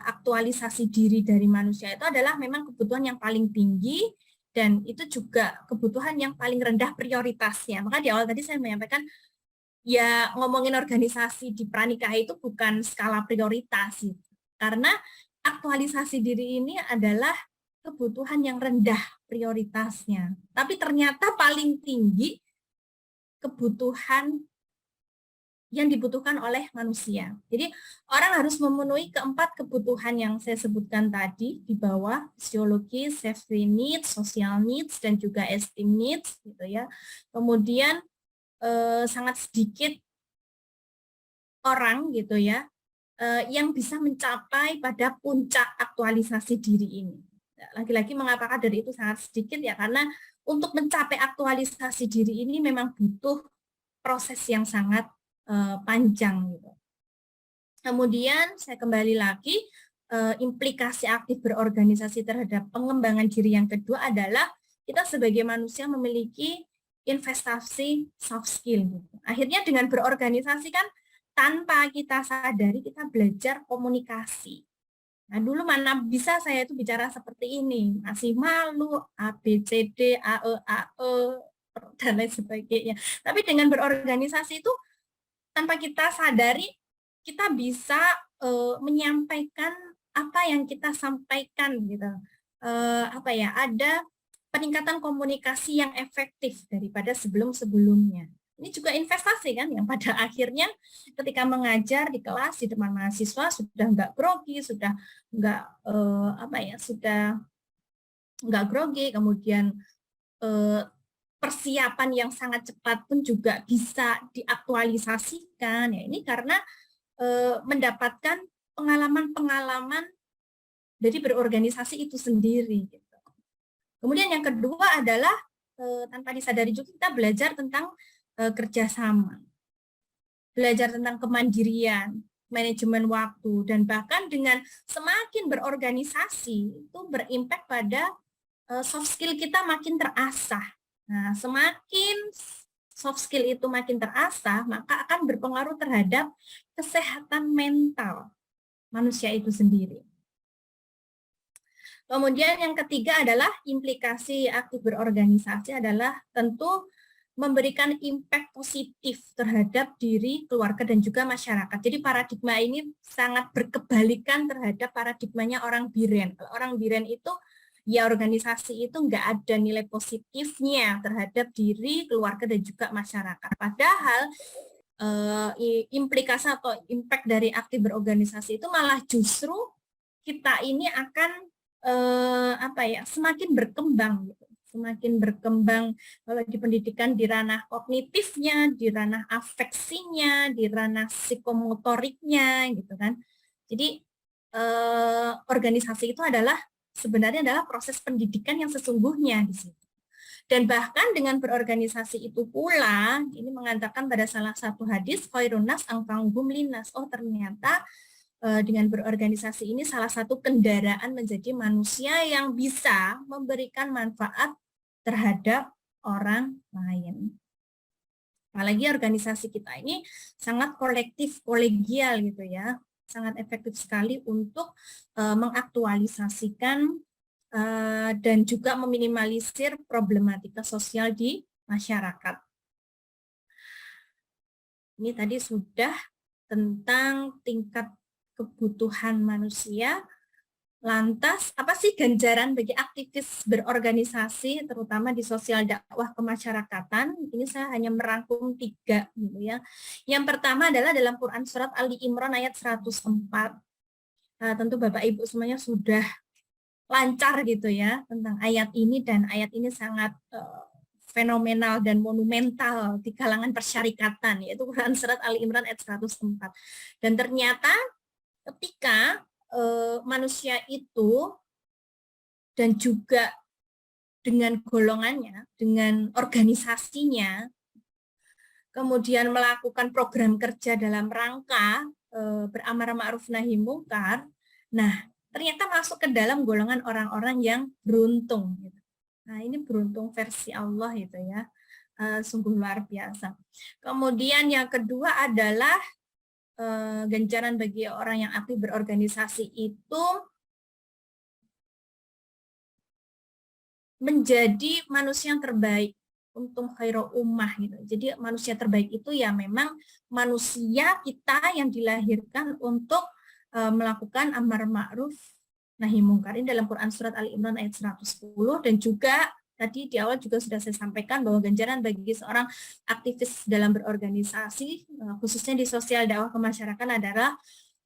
aktualisasi diri dari manusia itu adalah memang kebutuhan yang paling tinggi dan itu juga kebutuhan yang paling rendah prioritasnya. Maka di awal tadi saya menyampaikan ya ngomongin organisasi di pernikahan itu bukan skala prioritas gitu. Karena aktualisasi diri ini adalah kebutuhan yang rendah prioritasnya. Tapi ternyata paling tinggi kebutuhan yang dibutuhkan oleh manusia. Jadi orang harus memenuhi keempat kebutuhan yang saya sebutkan tadi di bawah, fisiologi, safety needs, social needs, dan juga esteem needs gitu ya. Kemudian sangat sedikit orang gitu ya yang bisa mencapai pada puncak aktualisasi diri ini. Lagi-lagi mengapa kadar itu sangat sedikit ya, karena untuk mencapai aktualisasi diri ini memang butuh proses yang sangat panjang. Gitu. Kemudian saya kembali lagi, implikasi aktif berorganisasi terhadap pengembangan diri yang kedua adalah kita sebagai manusia memiliki investasi soft skill. Gitu. Akhirnya dengan berorganisasi kan tanpa kita sadari kita belajar komunikasi. Nah, dulu mana bisa saya itu bicara seperti ini, masih malu, A, B, C, D, A, E, dan lain sebagainya. Tapi dengan berorganisasi itu, tanpa kita sadari, kita bisa menyampaikan apa yang kita sampaikan, gitu. Ada peningkatan komunikasi yang efektif daripada sebelum-sebelumnya. Ini juga investasi kan, yang pada akhirnya ketika mengajar di kelas di depan mahasiswa sudah nggak grogi, sudah nggak sudah nggak grogi, kemudian persiapan yang sangat cepat pun juga bisa diaktualisasikan. Ya, ini karena mendapatkan pengalaman-pengalaman dari berorganisasi itu sendiri. Gitu. Kemudian yang kedua adalah tanpa disadari juga kita belajar tentang kerjasama, belajar tentang kemandirian, manajemen waktu, dan bahkan dengan semakin berorganisasi itu berimpact pada soft skill kita makin terasah. Nah, semakin soft skill itu makin terasah, maka akan berpengaruh terhadap kesehatan mental manusia itu sendiri. Kemudian yang ketiga adalah implikasi aktif berorganisasi adalah tentu memberikan impact positif terhadap diri, keluarga, dan juga masyarakat. Jadi paradigma ini sangat berkebalikan terhadap paradigmanya orang Biren. Kalau orang Biren itu, ya organisasi itu nggak ada nilai positifnya terhadap diri, keluarga, dan juga masyarakat. Padahal implikasi atau impact dari aktif berorganisasi itu malah justru kita ini akan semakin berkembang gitu. Semakin berkembang kalau di pendidikan di ranah kognitifnya, di ranah afeksinya, di ranah psikomotoriknya gitu kan. Jadi organisasi itu sebenarnya adalah proses pendidikan yang sesungguhnya di situ. Dan bahkan dengan berorganisasi itu pula, ini mengatakan pada salah satu hadis, khairun nas anfa'uhum linnas. Oh ternyata dengan berorganisasi ini salah satu kendaraan menjadi manusia yang bisa memberikan manfaat terhadap orang lain. Apalagi organisasi kita ini sangat kolektif, kolegial gitu ya, sangat efektif sekali untuk mengaktualisasikan dan juga meminimalisir problematika sosial di masyarakat. Ini tadi sudah tentang tingkat kebutuhan manusia. Lantas, apa sih ganjaran bagi aktivis berorganisasi, terutama di sosial dakwah kemasyarakatan? Ini saya hanya merangkum 3, gitu ya. Yang pertama adalah dalam Quran Surat Ali Imran ayat 104. Tentu Bapak Ibu semuanya sudah lancar gitu ya tentang ayat ini, dan ayat ini sangat fenomenal dan monumental di kalangan persyarikatan, yaitu Quran Surat Ali Imran ayat 104. Dan ternyata ketika manusia itu dan juga dengan golongannya, dengan organisasinya, kemudian melakukan program kerja dalam rangka beramar ma'ruf nahi mungkar, nah ternyata masuk ke dalam golongan orang-orang yang beruntung. Gitu. Nah ini beruntung versi Allah itu ya, sungguh luar biasa. Kemudian yang kedua adalah ganjaran bagi orang yang aktif berorganisasi itu menjadi manusia yang terbaik untuk khairul ummah gitu. Jadi manusia terbaik itu ya memang manusia kita yang dilahirkan untuk melakukan amar ma'ruf nahi mungkar. Ini dalam Quran Surat Ali Imran ayat 110, dan juga tadi di awal juga sudah saya sampaikan bahwa ganjaran bagi seorang aktivis dalam berorganisasi, khususnya di sosial dakwah kemasyarakatan, adalah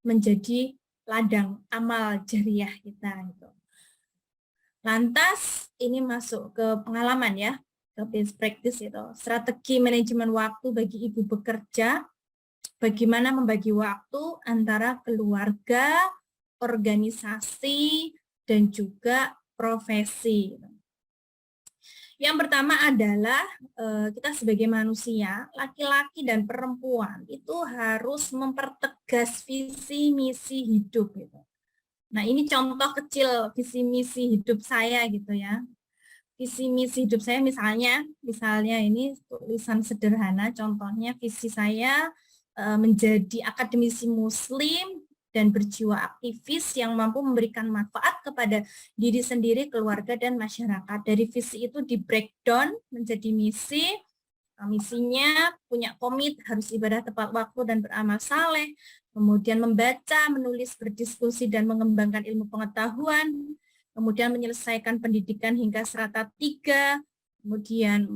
menjadi ladang amal jariah kita. Gitu. Lantas ini masuk ke pengalaman ya, ke best practice itu. Strategi manajemen waktu bagi ibu bekerja, bagaimana membagi waktu antara keluarga, organisasi, dan juga profesi. Yang pertama adalah kita sebagai manusia, laki-laki dan perempuan itu harus mempertegas visi misi hidup gitu. Nah, ini contoh kecil visi misi hidup saya gitu ya. Visi misi hidup saya misalnya ini tulisan sederhana, contohnya visi saya menjadi akademisi muslim dan berjiwa aktivis yang mampu memberikan manfaat kepada diri sendiri, keluarga, dan masyarakat. Dari visi itu di breakdown menjadi misi. Misinya punya komit, harus ibadah tepat waktu dan beramal saleh, kemudian membaca, menulis, berdiskusi, dan mengembangkan ilmu pengetahuan, kemudian menyelesaikan pendidikan hingga strata 3, kemudian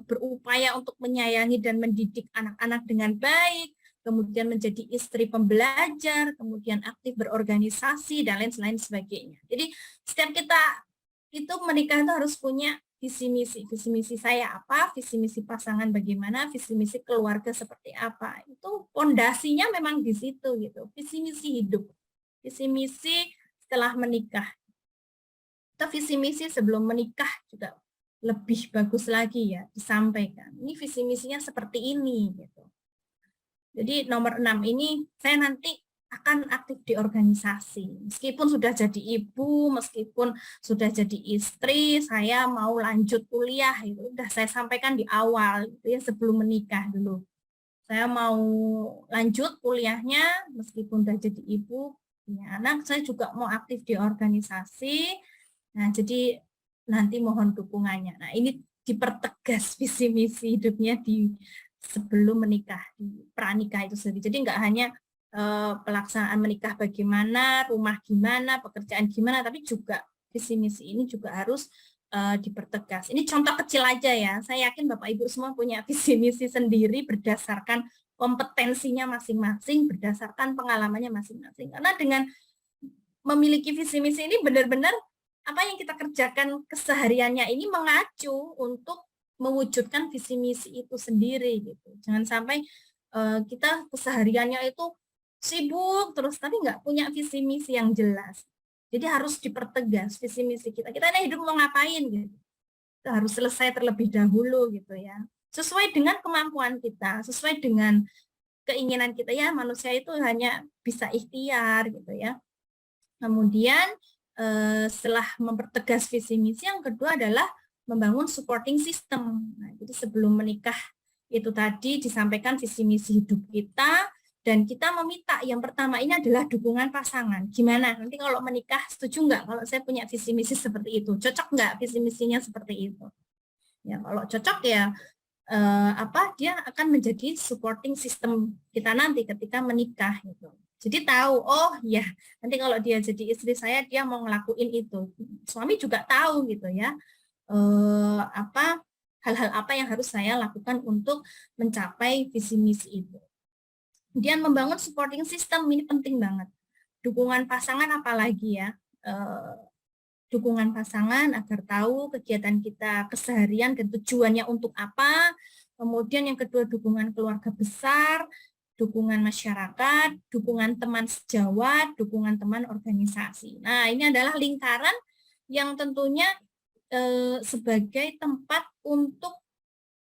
berupaya untuk menyayangi dan mendidik anak-anak dengan baik, kemudian menjadi istri pembelajar, kemudian aktif berorganisasi, dan lain sebagainya. Jadi setiap kita itu menikah itu harus punya visi misi saya apa, visi misi pasangan bagaimana, visi misi keluarga seperti apa. Itu pondasinya memang di situ gitu, visi misi hidup, visi misi setelah menikah. Atau visi misi sebelum menikah juga lebih bagus lagi ya disampaikan. Ini visi misinya seperti ini gitu. Jadi nomor 6 ini saya nanti akan aktif di organisasi. Meskipun sudah jadi ibu, meskipun sudah jadi istri, saya mau lanjut kuliah. Itu sudah saya sampaikan di awal gitu ya, sebelum menikah dulu. Saya mau lanjut kuliahnya, meskipun sudah jadi ibu, punya anak, saya juga mau aktif di organisasi. Nah, jadi nanti mohon dukungannya. Nah, ini dipertegas visi misi hidupnya di sebelum menikah, di pranikah itu sendiri. Jadi nggak hanya pelaksanaan menikah bagaimana, rumah gimana, pekerjaan gimana, tapi juga visi misi ini juga harus dipertegas. Ini contoh kecil aja ya. Saya yakin Bapak Ibu semua punya visi misi sendiri berdasarkan kompetensinya masing-masing, berdasarkan pengalamannya masing-masing. Karena dengan memiliki visi misi ini benar-benar apa yang kita kerjakan kesehariannya ini mengacu untuk mewujudkan visi misi itu sendiri gitu. Jangan sampai kita kesehariannya itu sibuk terus tapi nggak punya visi misi yang jelas. Jadi harus dipertegas visi misi kita. Kita ini hidup mau ngapain gitu. Kita harus selesai terlebih dahulu gitu ya. Sesuai dengan kemampuan kita, sesuai dengan keinginan kita ya, manusia itu hanya bisa ikhtiar gitu ya. Kemudian setelah mempertegas visi misi, yang kedua adalah membangun supporting system. Nah, jadi sebelum menikah itu tadi disampaikan visi misi hidup kita, dan kita meminta yang pertama ini adalah dukungan pasangan. Gimana? Nanti kalau menikah setuju nggak kalau saya punya visi misi seperti itu? Cocok nggak visi misinya seperti itu? Ya, kalau cocok ya dia akan menjadi supporting system kita nanti ketika menikah gitu. Jadi tahu, oh ya, nanti kalau dia jadi istri saya, dia mau ngelakuin itu. Suami juga tahu gitu ya. Hal-hal apa yang harus saya lakukan untuk mencapai visi misi itu. Kemudian membangun supporting system, ini penting banget. Dukungan pasangan apalagi ya, dukungan pasangan agar tahu kegiatan kita keseharian dan tujuannya untuk apa. Kemudian yang kedua, dukungan keluarga besar, dukungan masyarakat, dukungan teman sejawat, dukungan teman organisasi. Nah, ini adalah lingkaran yang tentunya sebagai tempat untuk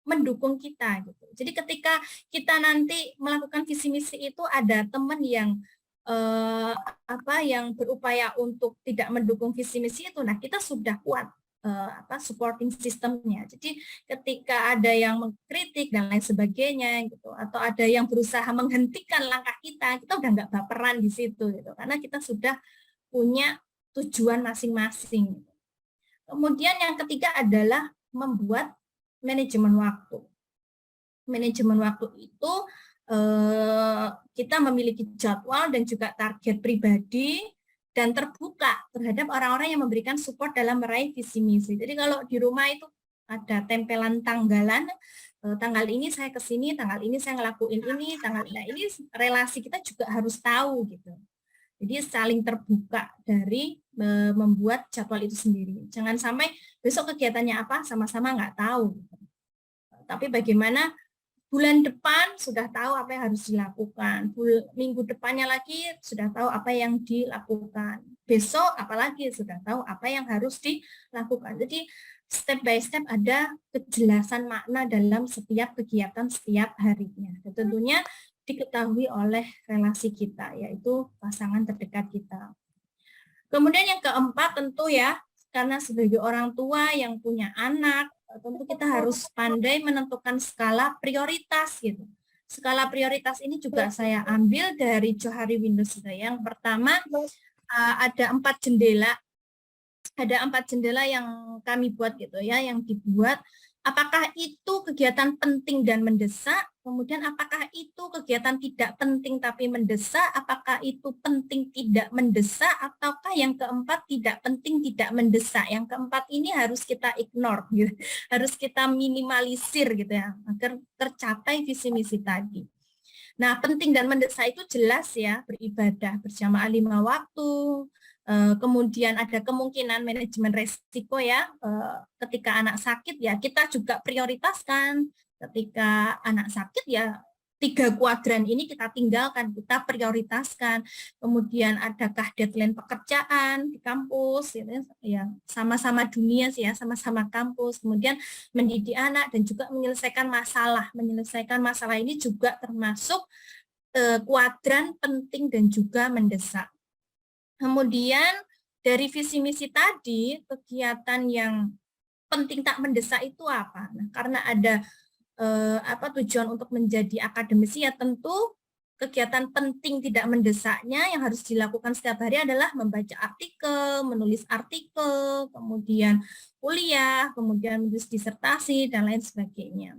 mendukung kita gitu. Jadi ketika kita nanti melakukan visi misi itu ada teman yang yang berupaya untuk tidak mendukung visi misi itu, nah kita sudah kuat supporting sistemnya. Jadi ketika ada yang mengkritik dan lain sebagainya gitu, atau ada yang berusaha menghentikan langkah kita udah nggak baperan di situ gitu, karena kita sudah punya tujuan masing-masing. Kemudian yang ketiga adalah membuat manajemen waktu. Manajemen waktu itu kita memiliki jadwal dan juga target pribadi dan terbuka terhadap orang-orang yang memberikan support dalam meraih visi misi. Jadi kalau di rumah itu ada tempelan tanggalan, tanggal ini saya ke sini, tanggal ini saya ngelakuin ini, ini relasi kita juga harus tahu gitu. Jadi saling terbuka dari membuat jadwal itu sendiri. Jangan sampai besok kegiatannya apa sama-sama nggak tahu. Tapi bagaimana bulan depan sudah tahu apa yang harus dilakukan. Minggu depannya lagi sudah tahu apa yang dilakukan. Besok apalagi sudah tahu apa yang harus dilakukan. Jadi step by step ada kejelasan makna dalam setiap kegiatan setiap harinya. Dan tentunya diketahui oleh relasi kita, yaitu pasangan terdekat kita. Kemudian yang keempat tentu ya, karena sebagai orang tua yang punya anak, tentu kita harus pandai menentukan skala prioritas gitu. Skala prioritas ini juga saya ambil dari Johari Windows. Yang pertama ada 4 jendela. Ada 4 jendela yang kami buat gitu ya, yang dibuat. Apakah itu kegiatan penting dan mendesak? Kemudian apakah itu kegiatan tidak penting tapi mendesak? Apakah itu penting tidak mendesak? Ataukah yang keempat tidak penting tidak mendesak? Yang keempat ini harus kita ignore, gitu. Harus kita minimalisir gitu ya, agar tercapai visi misi tadi. Nah, penting dan mendesak itu jelas ya, beribadah berjamaah 5 waktu. Kemudian ada kemungkinan manajemen resiko ya, ketika anak sakit ya kita juga prioritaskan, ketika anak sakit ya 3 kuadran ini kita tinggalkan, kita prioritaskan. Kemudian adakah deadline pekerjaan di kampus ya, sama-sama dunia sih ya, sama-sama kampus. Kemudian mendidik anak dan juga menyelesaikan masalah ini juga termasuk kuadran penting dan juga mendesak. Kemudian dari visi misi tadi, kegiatan yang penting tak mendesak itu apa? Nah, karena ada tujuan untuk menjadi akademisi ya tentu kegiatan penting tidak mendesaknya yang harus dilakukan setiap hari adalah membaca artikel, menulis artikel, kemudian kuliah, kemudian menulis disertasi dan lain sebagainya.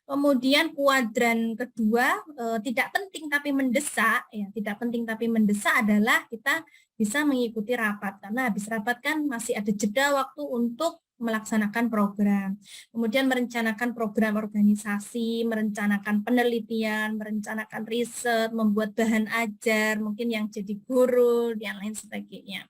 Kemudian kuadran kedua tidak penting tapi mendesak ya, tidak penting tapi mendesak adalah kita bisa mengikuti rapat, karena habis rapat kan masih ada jeda waktu untuk melaksanakan program. Kemudian merencanakan program organisasi, merencanakan penelitian, merencanakan riset, membuat bahan ajar, mungkin yang jadi guru, dan lain sebagainya.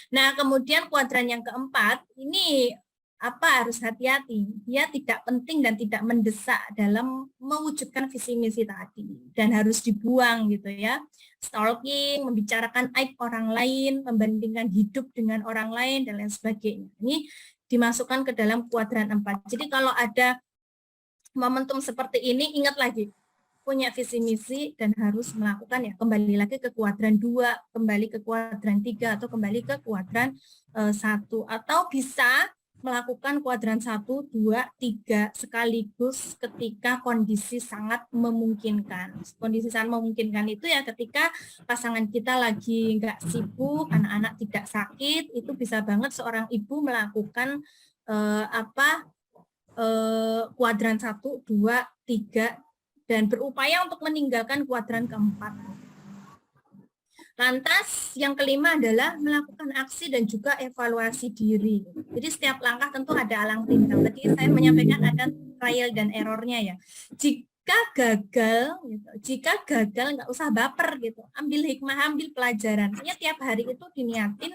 Nah, kemudian kuadran yang keempat, ini harus hati-hati, dia tidak penting dan tidak mendesak dalam mewujudkan visi misi tadi dan harus dibuang gitu ya. Stalking, membicarakan aib orang lain, membandingkan hidup dengan orang lain dan lain sebagainya. Ini dimasukkan ke dalam kuadran 4. Jadi kalau ada momentum seperti ini, ingat lagi punya visi misi dan harus melakukan ya kembali lagi ke kuadran 2, kembali ke kuadran 3 atau kembali ke kuadran 1 atau bisa melakukan kuadran 1, 2, 3 sekaligus ketika kondisi sangat memungkinkan. Kondisi sangat memungkinkan itu ya ketika pasangan kita lagi nggak sibuk, anak-anak tidak sakit, itu bisa banget seorang ibu melakukan kuadran 1, 2, 3 dan berupaya untuk meninggalkan kuadran keempat. Lantas yang kelima adalah melakukan aksi dan juga evaluasi diri. Jadi setiap langkah tentu ada alang timbang. Tadi saya menyampaikan ada trial dan errornya ya. Jika gagal nggak usah baper gitu. Ambil hikmah, ambil pelajaran. Hanya tiap hari itu diniatin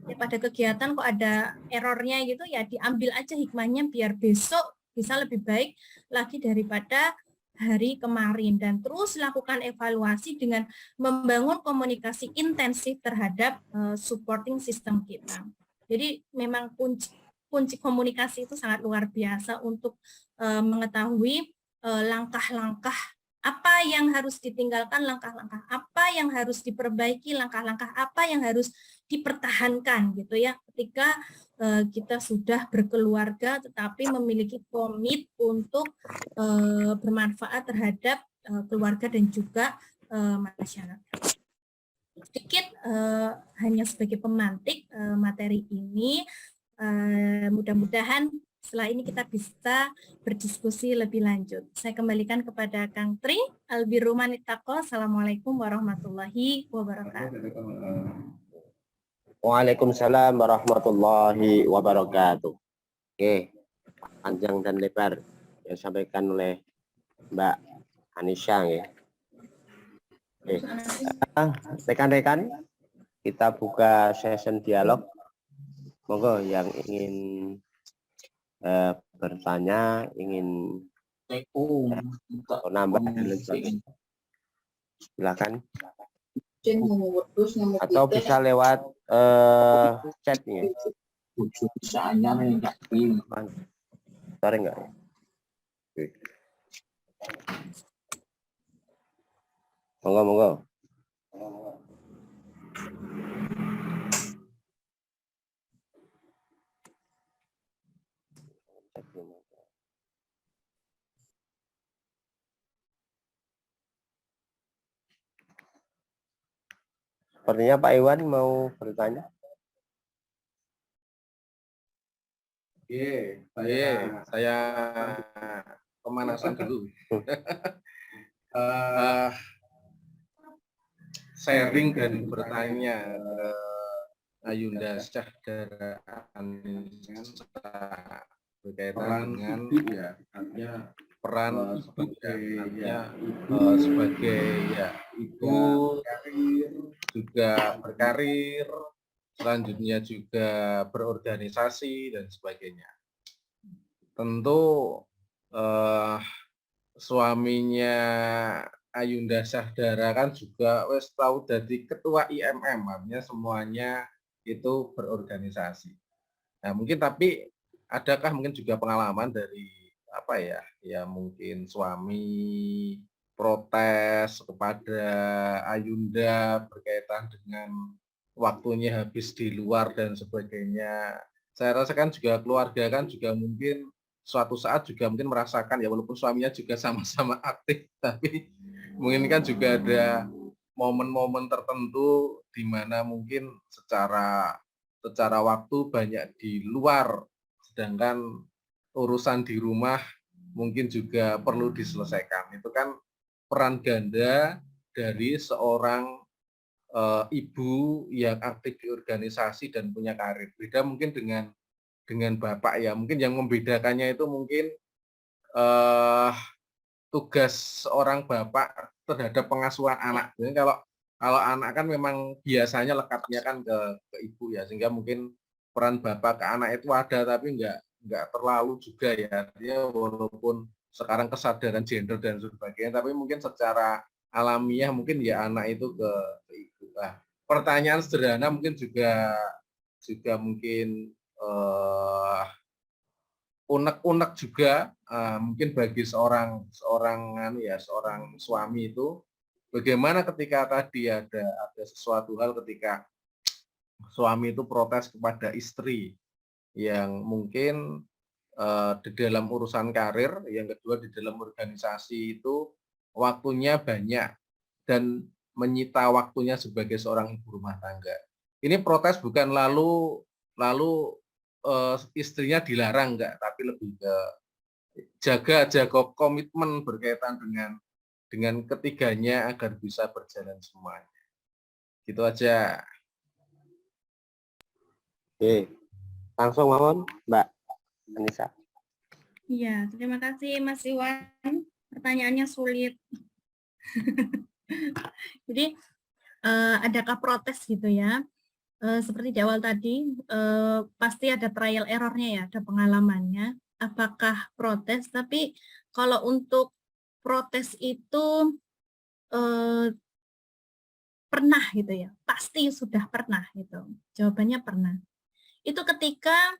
ya pada kegiatan kok ada errornya gitu ya diambil aja hikmahnya biar besok bisa lebih baik lagi daripada hari kemarin dan terus lakukan evaluasi dengan membangun komunikasi intensif terhadap supporting system kita. Jadi memang kunci komunikasi itu sangat luar biasa untuk mengetahui langkah-langkah apa yang harus ditinggalkan, langkah-langkah apa yang harus diperbaiki, langkah-langkah apa yang harus dipertahankan gitu ya ketika kita sudah berkeluarga tetapi memiliki komit untuk bermanfaat terhadap keluarga dan juga masyarakat. Sedikit hanya sebagai pemantik materi ini, mudah-mudahan setelah ini kita bisa berdiskusi lebih lanjut. Saya kembalikan kepada Kang Tri. Albirru manittaqo. Assalamualaikum warahmatullahi wabarakatuh. Waalaikumsalam warahmatullahi wabarakatuh. Oke, panjang dan lebar yang disampaikan oleh Mbak Anisha ya. Oke, rekan-rekan, kita buka session dialog. Monggo yang ingin bertanya, ingin nambah silakan. Atau bisa lewat chat nih. Sorry enggak ya? Monggo. Sepertinya Pak Iwan mau bertanya. Saya pemanasan dulu. Sharing dan bertanya ke Ayunda Syahdara berkaitan dengan peran ibu sebagai ibu juga berkarir, selanjutnya juga berorganisasi dan sebagainya. Tentu suaminya Ayunda Syahdara kan juga wes tahu dari ketua IMM, artinya semuanya itu berorganisasi. Nah mungkin tapi adakah mungkin juga pengalaman dari mungkin suami protes kepada Ayunda berkaitan dengan waktunya habis di luar dan sebagainya. Saya rasa kan juga keluarga kan juga mungkin suatu saat juga mungkin merasakan ya walaupun suaminya juga sama-sama aktif tapi mungkin kan juga ada momen-momen tertentu di mana mungkin secara waktu banyak di luar sedangkan urusan di rumah mungkin juga perlu diselesaikan. Itu kan peran ganda dari seorang ibu yang aktif di organisasi dan punya karir. Beda mungkin dengan bapak ya. Mungkin yang membedakannya itu mungkin tugas seorang bapak terhadap pengasuhan anak. Jadi kalau anak kan memang biasanya lekatnya kan ke ibu ya, sehingga mungkin peran bapak ke anak itu ada tapi enggak terlalu juga ya. Dia walaupun sekarang kesadaran gender dan sebagainya, tapi mungkin secara alamiah mungkin ya anak itu ke ibu. Nah, pertanyaan sederhana mungkin juga mungkin unek-unek juga mungkin bagi seorang suami itu, bagaimana ketika tadi ada sesuatu hal ketika suami itu protes kepada istri yang mungkin di dalam urusan karir, yang kedua di dalam organisasi itu waktunya banyak dan menyita waktunya sebagai seorang ibu rumah tangga. Ini protes bukan lalu istrinya dilarang, enggak, tapi lebih ke jaga komitmen berkaitan dengan ketiganya agar bisa berjalan semuanya. Gitu aja. Oke. Langsung mohon Mbak Anissa. Iya, terima kasih Mas Iwan. Pertanyaannya sulit. Jadi, adakah protes gitu ya? Seperti di awal tadi, pasti ada trial error-nya ya, ada pengalamannya. Apakah protes? Tapi kalau untuk protes itu pernah gitu ya, pasti sudah pernah gitu. Jawabannya pernah. Itu ketika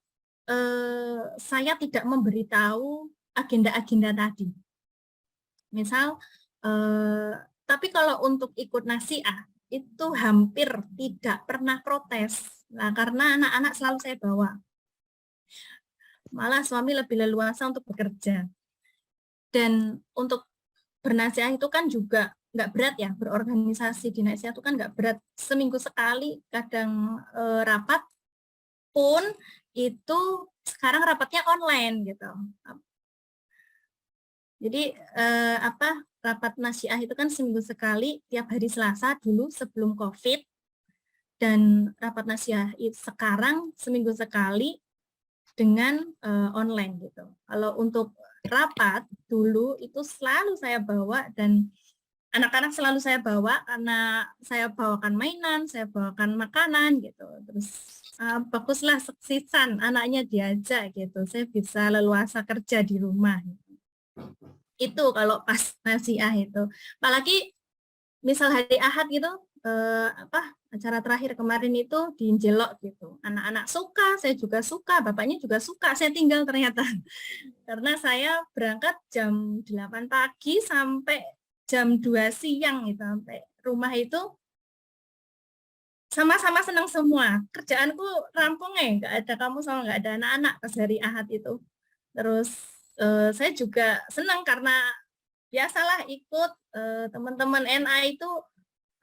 saya tidak memberitahu agenda-agenda tadi. Misal, tapi kalau untuk ikut nasiah, itu hampir tidak pernah protes. Nah, karena anak-anak selalu saya bawa. Malah suami lebih leluasa untuk bekerja. Dan untuk bernasiah itu kan juga nggak berat ya, berorganisasi di nasiah itu kan nggak berat. Seminggu sekali, kadang rapat pun itu sekarang rapatnya online gitu. Jadi rapat nasiah itu kan seminggu sekali, tiap hari Selasa dulu sebelum COVID, dan rapat nasiah sekarang seminggu sekali dengan online gitu. Kalau untuk rapat dulu itu selalu saya bawa dan anak-anak selalu saya bawa karena saya bawakan mainan, saya bawakan makanan gitu. Terus baguslah seksisan anaknya diajak gitu. Saya bisa leluasa kerja di rumah. Gitu. Itu kalau pas nasiah itu. Apalagi misal hari Ahad gitu, acara terakhir kemarin itu di Injelok gitu. Anak-anak suka, saya juga suka, bapaknya juga suka. Saya tinggal ternyata. Karena saya berangkat jam 8 pagi sampai jam 2 siang gitu, sampai rumah itu sama-sama senang semua. Kerjaanku rampung nggak ada kamu sama nggak ada anak-anak pas hari Ahad itu. Terus saya juga senang karena biasalah ikut teman-teman NA itu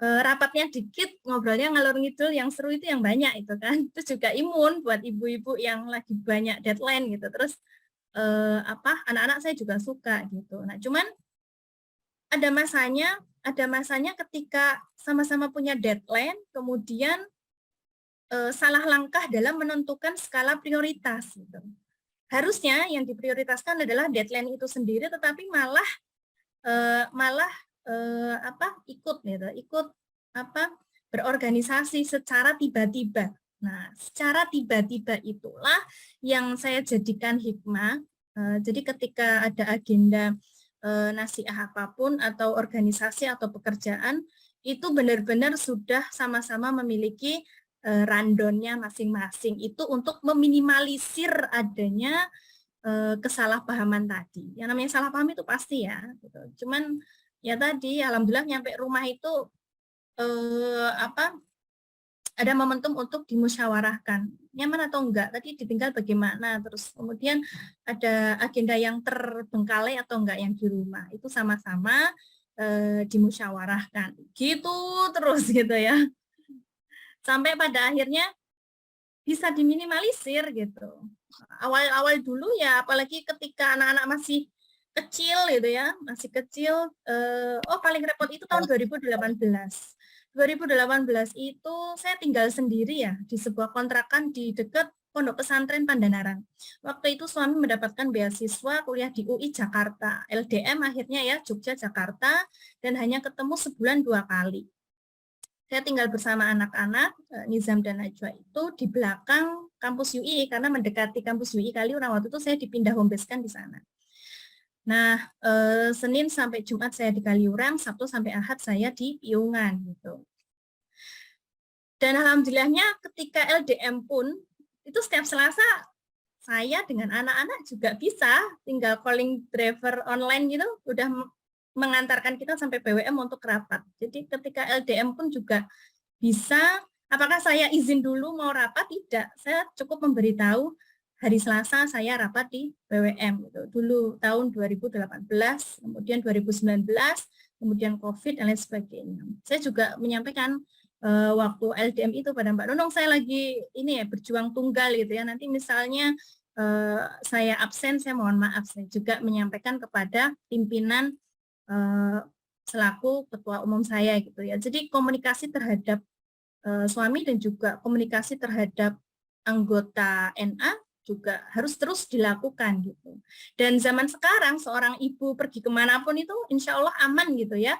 rapatnya dikit, ngobrolnya ngalor ngidul, yang seru itu yang banyak itu kan. Terus juga imun buat ibu-ibu yang lagi banyak deadline gitu. Terus anak-anak saya juga suka gitu. Nah, cuman ada masanya ketika sama-sama punya deadline, kemudian salah langkah dalam menentukan skala prioritas gitu. Harusnya yang diprioritaskan adalah deadline itu sendiri, tetapi malah ikut berorganisasi secara tiba-tiba. Nah, secara tiba-tiba itulah yang saya jadikan hikmah. Jadi ketika ada agenda nasiah apapun atau organisasi atau pekerjaan, itu benar-benar sudah sama-sama memiliki rundown-nya masing-masing. Itu untuk meminimalisir adanya kesalahpahaman tadi. Yang namanya salah paham itu pasti ya. Gitu. Cuman ya tadi, alhamdulillah nyampe rumah itu ada momentum untuk dimusyawarahkan. Nyaman atau enggak, tadi ditinggal bagaimana, terus kemudian ada agenda yang terbengkalai atau enggak yang di rumah. Itu sama-sama dimusyawarahkan. Gitu terus gitu ya. Sampai pada akhirnya bisa diminimalisir gitu. Awal-awal dulu ya, apalagi ketika anak-anak masih kecil gitu ya, masih kecil, paling repot itu tahun 2018. 2018 itu saya tinggal sendiri ya, di sebuah kontrakan di dekat Pondok Pesantren Pandanaran. Waktu itu suami mendapatkan beasiswa kuliah di UI Jakarta, LDM akhirnya ya, Jogja Jakarta, dan hanya ketemu sebulan 2 kali. Saya tinggal bersama anak-anak, Nizam dan Najwa itu di belakang kampus UI, karena mendekati kampus UI Kaliurang. Waktu itu saya dipindah home base-kan di sana. Nah, Senin sampai Jumat saya di Kaliurang, Sabtu sampai Ahad saya di Piungan gitu. Dan alhamdulillahnya ketika LDM pun, itu setiap Selasa saya dengan anak-anak juga bisa, tinggal calling driver online gitu, udah mengantarkan kita sampai BWM untuk rapat. Jadi ketika LDM pun juga bisa. Apakah saya izin dulu mau rapat? Tidak, saya cukup memberitahu hari Selasa saya rapat di BWM gitu. Dulu tahun 2018, kemudian 2019, kemudian COVID dan lain sebagainya. Saya juga menyampaikan waktu LDM itu pada Mbak Nunung, saya lagi ini ya berjuang tunggal gitu ya. Nanti misalnya saya absen, saya mohon maaf. Saya juga menyampaikan kepada pimpinan selaku ketua umum saya gitu ya. Jadi komunikasi terhadap suami dan juga komunikasi terhadap anggota NA juga harus terus dilakukan gitu. Dan zaman sekarang seorang ibu pergi kemanapun itu insya Allah aman gitu ya.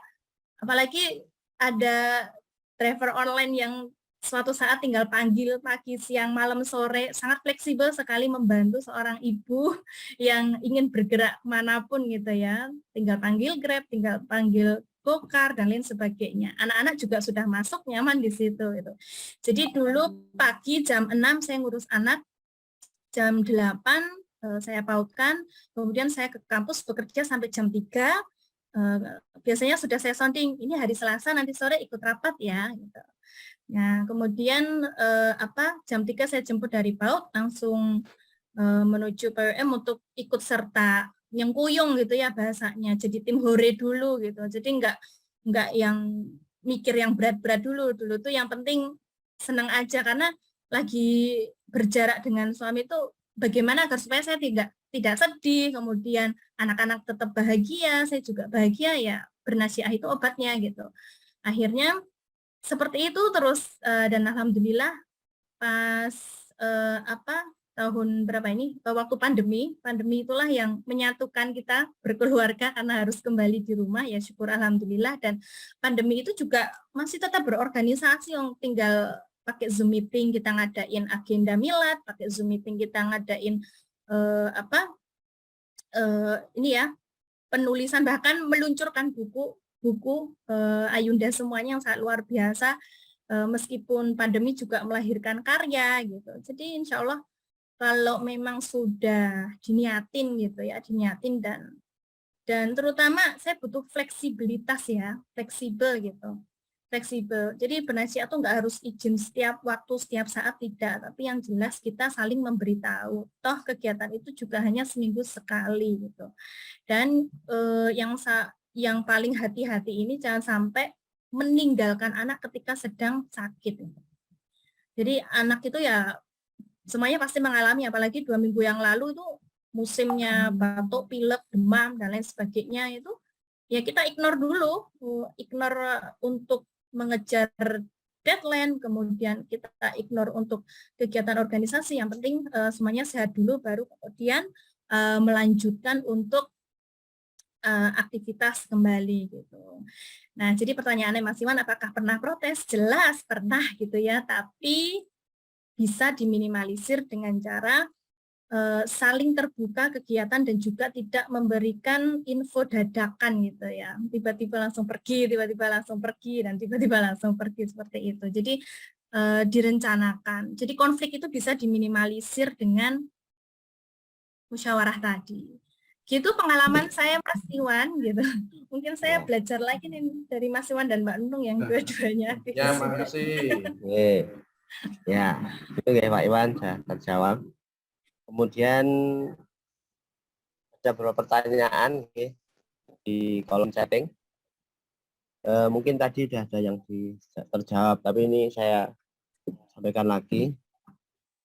Apalagi ada driver online yang suatu saat tinggal panggil pagi, siang, malam, sore, sangat fleksibel sekali membantu seorang ibu yang ingin bergerak manapun gitu ya. Tinggal panggil Grab, tinggal panggil Gokar dan lain sebagainya. Anak-anak juga sudah masuk nyaman di situ gitu. Jadi dulu pagi jam 6 saya ngurus anak, jam 8 saya pautkan, kemudian saya ke kampus bekerja sampai jam 3. Biasanya sudah saya sounding, ini hari Selasa nanti sore ikut rapat ya gitu. Nah, kemudian jam 3 saya jemput dari PAUD langsung menuju PWM untuk ikut serta nyengkuyung gitu ya bahasanya. Jadi tim hore dulu gitu. Jadi enggak yang mikir yang berat-berat dulu tuh yang penting senang aja karena lagi berjarak dengan suami itu bagaimana agar supaya saya tidak sedih, kemudian anak-anak tetap bahagia, saya juga bahagia ya, bernasiah itu obatnya gitu. Akhirnya seperti itu terus dan alhamdulillah pas tahun berapa ini waktu pandemi itulah yang menyatukan kita berkeluarga karena harus kembali di rumah ya, syukur alhamdulillah. Dan pandemi itu juga masih tetap berorganisasi, yang tinggal pakai Zoom meeting kita ngadain agenda milad, pakai Zoom meeting kita ngadain ini ya penulisan, bahkan meluncurkan buku Ayunda semuanya yang sangat luar biasa. Meskipun pandemi juga melahirkan karya gitu. Jadi insya Allah kalau memang sudah diniatin gitu ya, diniatin dan terutama saya butuh fleksibilitas ya, fleksibel gitu. Fleksibel. Jadi bernasihat tuh nggak harus izin setiap waktu, setiap saat, tidak. Tapi yang jelas kita saling memberitahu. Toh kegiatan itu juga hanya seminggu sekali gitu. Dan yang paling hati-hati ini jangan sampai meninggalkan anak ketika sedang sakit. Jadi anak itu ya semuanya pasti mengalami, apalagi 2 minggu yang lalu itu musimnya batuk, pilek, demam, dan lain sebagainya itu, ya kita ignore dulu, ignore untuk mengejar deadline, kemudian kita ignore untuk kegiatan organisasi, yang penting semuanya sehat dulu, baru kemudian melanjutkan untuk aktivitas kembali gitu. Nah, jadi pertanyaannya Mas Iwan, apakah pernah protes? Jelas pernah gitu ya, tapi bisa diminimalisir dengan cara saling terbuka kegiatan dan juga tidak memberikan info dadakan gitu ya. Tiba-tiba langsung pergi, dan tiba-tiba langsung pergi seperti itu. Jadi direncanakan. Jadi konflik itu bisa diminimalisir dengan musyawarah tadi. Gitu pengalaman saya Mas Iwan gitu. Mungkin saya belajar lagi nih dari Mas Iwan dan Mbak Nunung yang dua-duanya. Ya, makasih. Ya, itu ya Pak Iwan sudah terjawab. Kemudian ada beberapa pertanyaan di kolom chatting. Mungkin tadi sudah ada yang terjawab, tapi ini saya sampaikan lagi.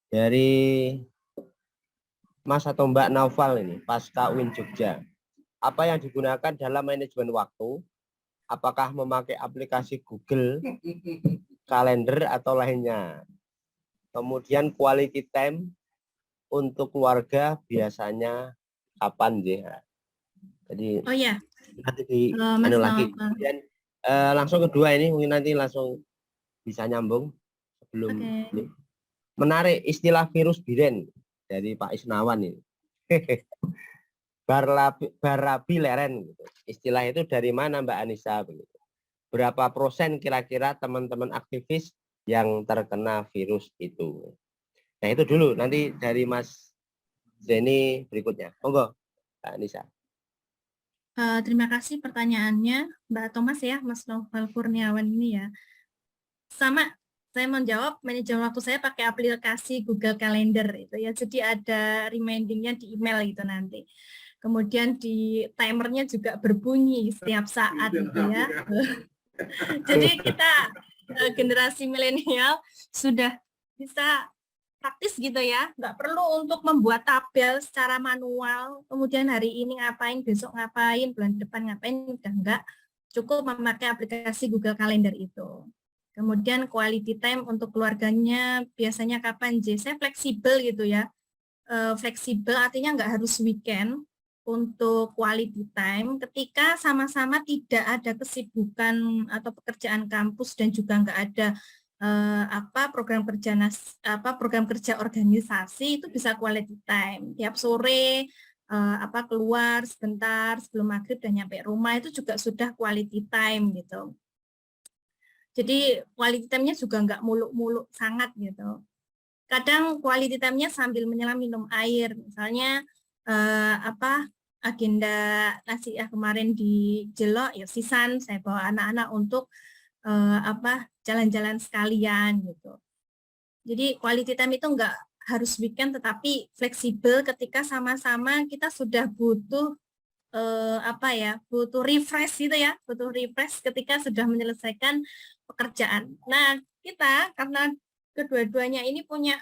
Dari Mas atau Mbak Naufal ini, pasca UIN Jogja. Apa yang digunakan dalam manajemen waktu? Apakah memakai aplikasi Google Calendar atau lainnya? Kemudian quality time untuk keluarga biasanya kapan ya? Jadi oh ya, nanti di lagi. Kemudian langsung kedua ini mungkin nanti langsung bisa nyambung sebelum ini. Menarik istilah virus biren dari Pak Isnawan ini. Barabi leren gitu. Istilah itu dari mana Mbak Anissa begitu? Berapa persen kira-kira teman-teman aktivis yang terkena virus itu? Nah itu dulu, nanti dari Mas Zeni berikutnya. Monggo, Kak Nisa. Terima kasih pertanyaannya, Mbak Thomas ya, Mas Novel Kurniawan ini ya. Sama, saya menjawab manajemen waktu saya pakai aplikasi Google Calendar itu ya. Jadi ada remindingnya di email gitu nanti. Kemudian di timernya juga berbunyi setiap saat gitu ya. Jadi kita generasi milenial sudah bisa praktis gitu ya, nggak perlu untuk membuat tabel secara manual, kemudian hari ini ngapain, besok ngapain, bulan depan ngapain, udah enggak, cukup memakai aplikasi Google Calendar itu. Kemudian quality time untuk keluarganya biasanya kapan, saya fleksibel gitu ya, fleksibel artinya nggak harus weekend untuk quality time ketika sama-sama tidak ada kesibukan atau pekerjaan kampus dan juga nggak ada program kerja organisasi, itu bisa quality time tiap sore keluar sebentar sebelum maghrib dan nyampe rumah, itu juga sudah quality time gitu. Jadi quality time-nya juga nggak muluk-muluk sangat gitu. Kadang quality time-nya sambil menyelam minum air, misalnya agenda nasiah kemarin di Jelok ya sisan saya bawa anak-anak untuk jalan-jalan sekalian gitu. Jadi quality time itu enggak harus weekend tetapi fleksibel ketika sama-sama kita sudah butuh butuh refresh gitu ya, butuh refresh ketika sudah menyelesaikan pekerjaan. Nah, kita karena kedua-duanya ini punya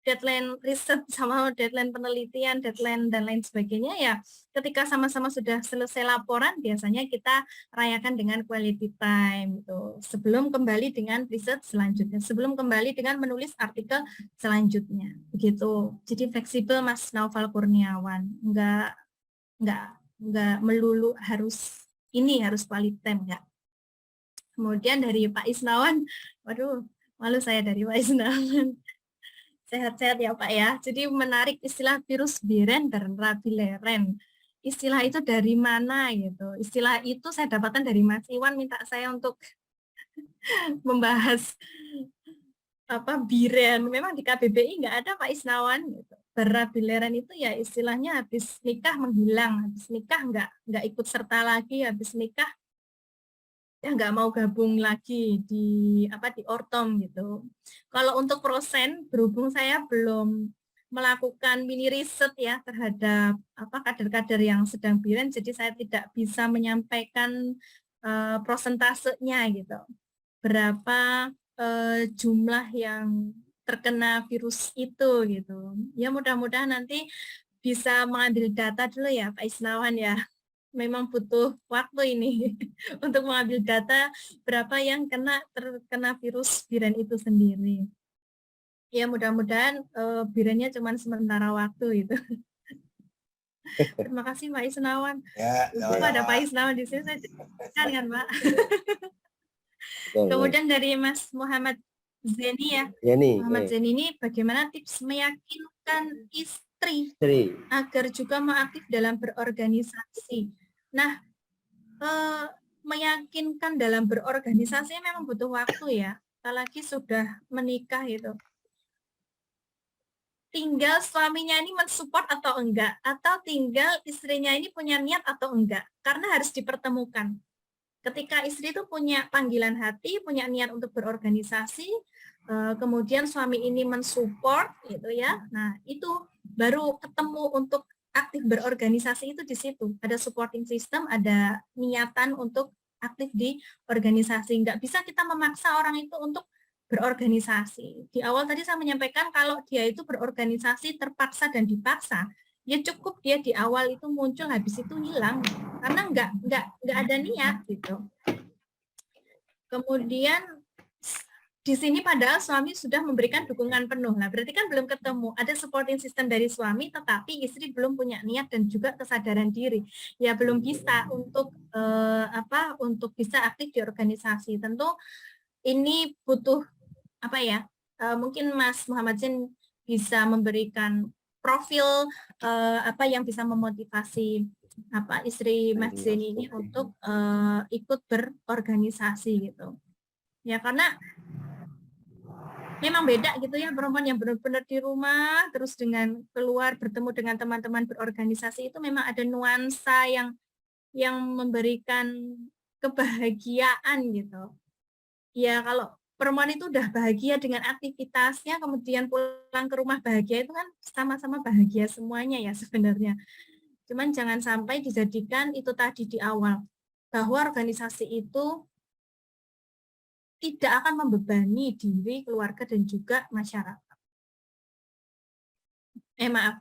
deadline riset sama deadline penelitian, deadline dan lain sebagainya ya, ketika sama-sama sudah selesai laporan biasanya kita rayakan dengan quality time gitu. Sebelum kembali dengan riset selanjutnya, sebelum kembali dengan menulis artikel selanjutnya. Begitu. Jadi fleksibel Mas Naufal Kurniawan. Enggak melulu harus quality time enggak. Kemudian dari Pak Isnawan, waduh, malu saya dari Pak Isnawan. Sehat-sehat ya Pak ya. Jadi menarik istilah virus biren dan rabileren. Istilah itu dari mana gitu. Istilah itu saya dapatkan dari Mas Iwan minta saya untuk membahas biren. Memang di KBBI nggak ada Pak Isnawan gitu. Berabileren itu ya istilahnya habis nikah menghilang, habis nikah nggak ikut serta lagi, habis nikah ya nggak mau gabung lagi di Ortom gitu. Kalau untuk prosen, berhubung saya belum melakukan mini riset ya terhadap kader-kader yang sedang biren, jadi saya tidak bisa menyampaikan prosentasenya gitu. Berapa jumlah yang terkena virus itu gitu. Ya mudah-mudahan nanti bisa mengambil data dulu ya Pak Isnawan ya. Memang butuh waktu ini untuk mengambil data berapa yang terkena virus biren itu sendiri. Ya mudah-mudahan birennya cuma sementara waktu itu. Terima kasih Pak Isnawan. Ya, Ada Pak Isnawan di sini, saya kan Pak. Kemudian dari Mas Muhammad Zeni ya. Muhammad Zeni ini bagaimana tips meyakinkan istri agar juga mau aktif dalam berorganisasi. Nah, meyakinkan dalam berorganisasi memang butuh waktu ya, apalagi sudah menikah itu. Tinggal suaminya ini mensupport atau enggak, atau tinggal istrinya ini punya niat atau enggak, karena harus dipertemukan. Ketika istri itu punya panggilan hati, punya niat untuk berorganisasi, kemudian suami ini mensupport gitu ya, nah itu baru ketemu untuk aktif berorganisasi itu di situ. Ada supporting system, ada niatan untuk aktif di organisasi. Nggak bisa kita memaksa orang itu untuk berorganisasi. Di awal tadi saya menyampaikan kalau dia itu berorganisasi terpaksa dan dipaksa, ya cukup dia di awal itu muncul, habis itu hilang. Karena nggak ada niat gitu. Kemudian di sini padahal suami sudah memberikan dukungan penuh. Nah, berarti kan belum ketemu. Ada supporting system dari suami, tetapi istri belum punya niat dan juga kesadaran diri. Ya belum bisa untuk untuk bisa aktif di organisasi. Tentu ini butuh mungkin Mas Muhammad Zain bisa memberikan profil yang bisa memotivasi istri Mas Zain ini untuk ikut berorganisasi gitu. Ya karena memang beda gitu ya, perempuan yang benar-benar di rumah terus dengan keluar bertemu dengan teman-teman berorganisasi itu memang ada nuansa yang memberikan kebahagiaan gitu. Ya kalau perempuan itu udah bahagia dengan aktivitasnya, kemudian pulang ke rumah bahagia, itu kan sama-sama bahagia semuanya ya sebenarnya. Cuman jangan sampai dijadikan itu tadi di awal, bahwa organisasi itu tidak akan membebani diri, keluarga, dan juga masyarakat.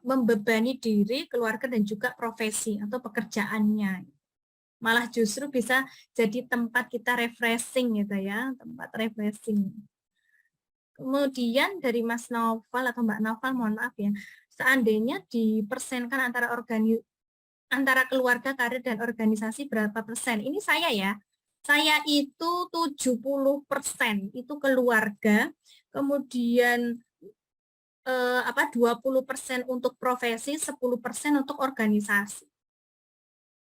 Membebani diri, keluarga, dan juga profesi atau pekerjaannya. Malah justru bisa jadi tempat kita refreshing gitu ya, tempat refreshing. Kemudian dari Mas Naufal atau Mbak Naufal, mohon maaf ya, seandainya dipersenkan antara keluarga, karir, dan organisasi berapa persen? Ini saya ya, saya itu 70% itu keluarga, kemudian 20% untuk profesi, 10% untuk organisasi.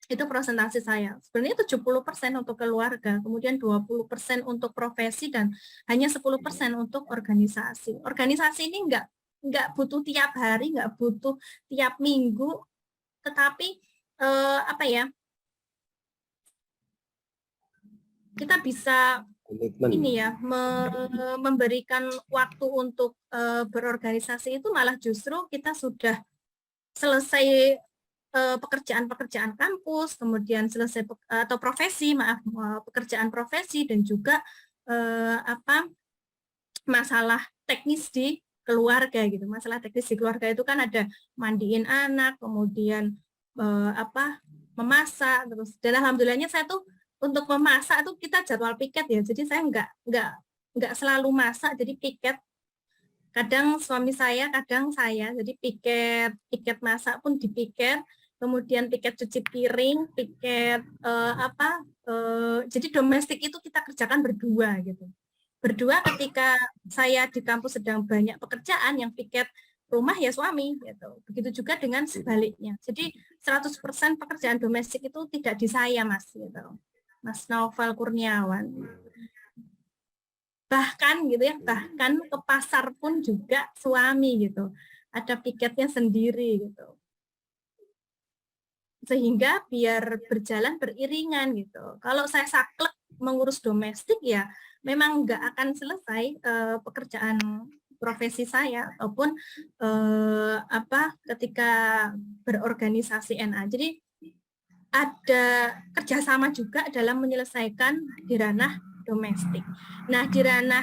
Itu persentase saya. Sebenarnya 70% untuk keluarga, kemudian 20% untuk profesi, dan hanya 10% untuk organisasi. Organisasi ini nggak butuh tiap hari, nggak butuh tiap minggu, tetapi kita bisa ini ya memberikan waktu untuk berorganisasi itu malah justru kita sudah selesai pekerjaan-pekerjaan kampus, kemudian selesai atau profesi, pekerjaan profesi, dan juga masalah teknis di keluarga gitu. Masalah teknis di keluarga itu kan ada mandiin anak, kemudian memasak, terus dan alhamdulillahnya saya tuh untuk memasak tuh kita jadwal piket ya. Jadi saya nggak selalu masak, jadi piket. Kadang suami saya, kadang saya. Jadi piket masak pun dipiket. Kemudian piket cuci piring, piket jadi domestik itu kita kerjakan berdua gitu. Berdua ketika saya di kampus sedang banyak pekerjaan, yang piket rumah ya suami gitu. Begitu juga dengan sebaliknya. Jadi 100% pekerjaan domestik itu tidak di saya, Mas gitu. Mas Naufal Kurniawan. Bahkan gitu ya, bahkan ke pasar pun juga suami gitu. Ada piketnya sendiri gitu. Sehingga biar berjalan beriringan gitu. Kalau saya saklek mengurus domestik ya memang nggak akan selesai pekerjaan profesi saya ataupun ketika berorganisasi NA. Jadi ada kerjasama juga dalam menyelesaikan di ranah domestik. Nah di ranah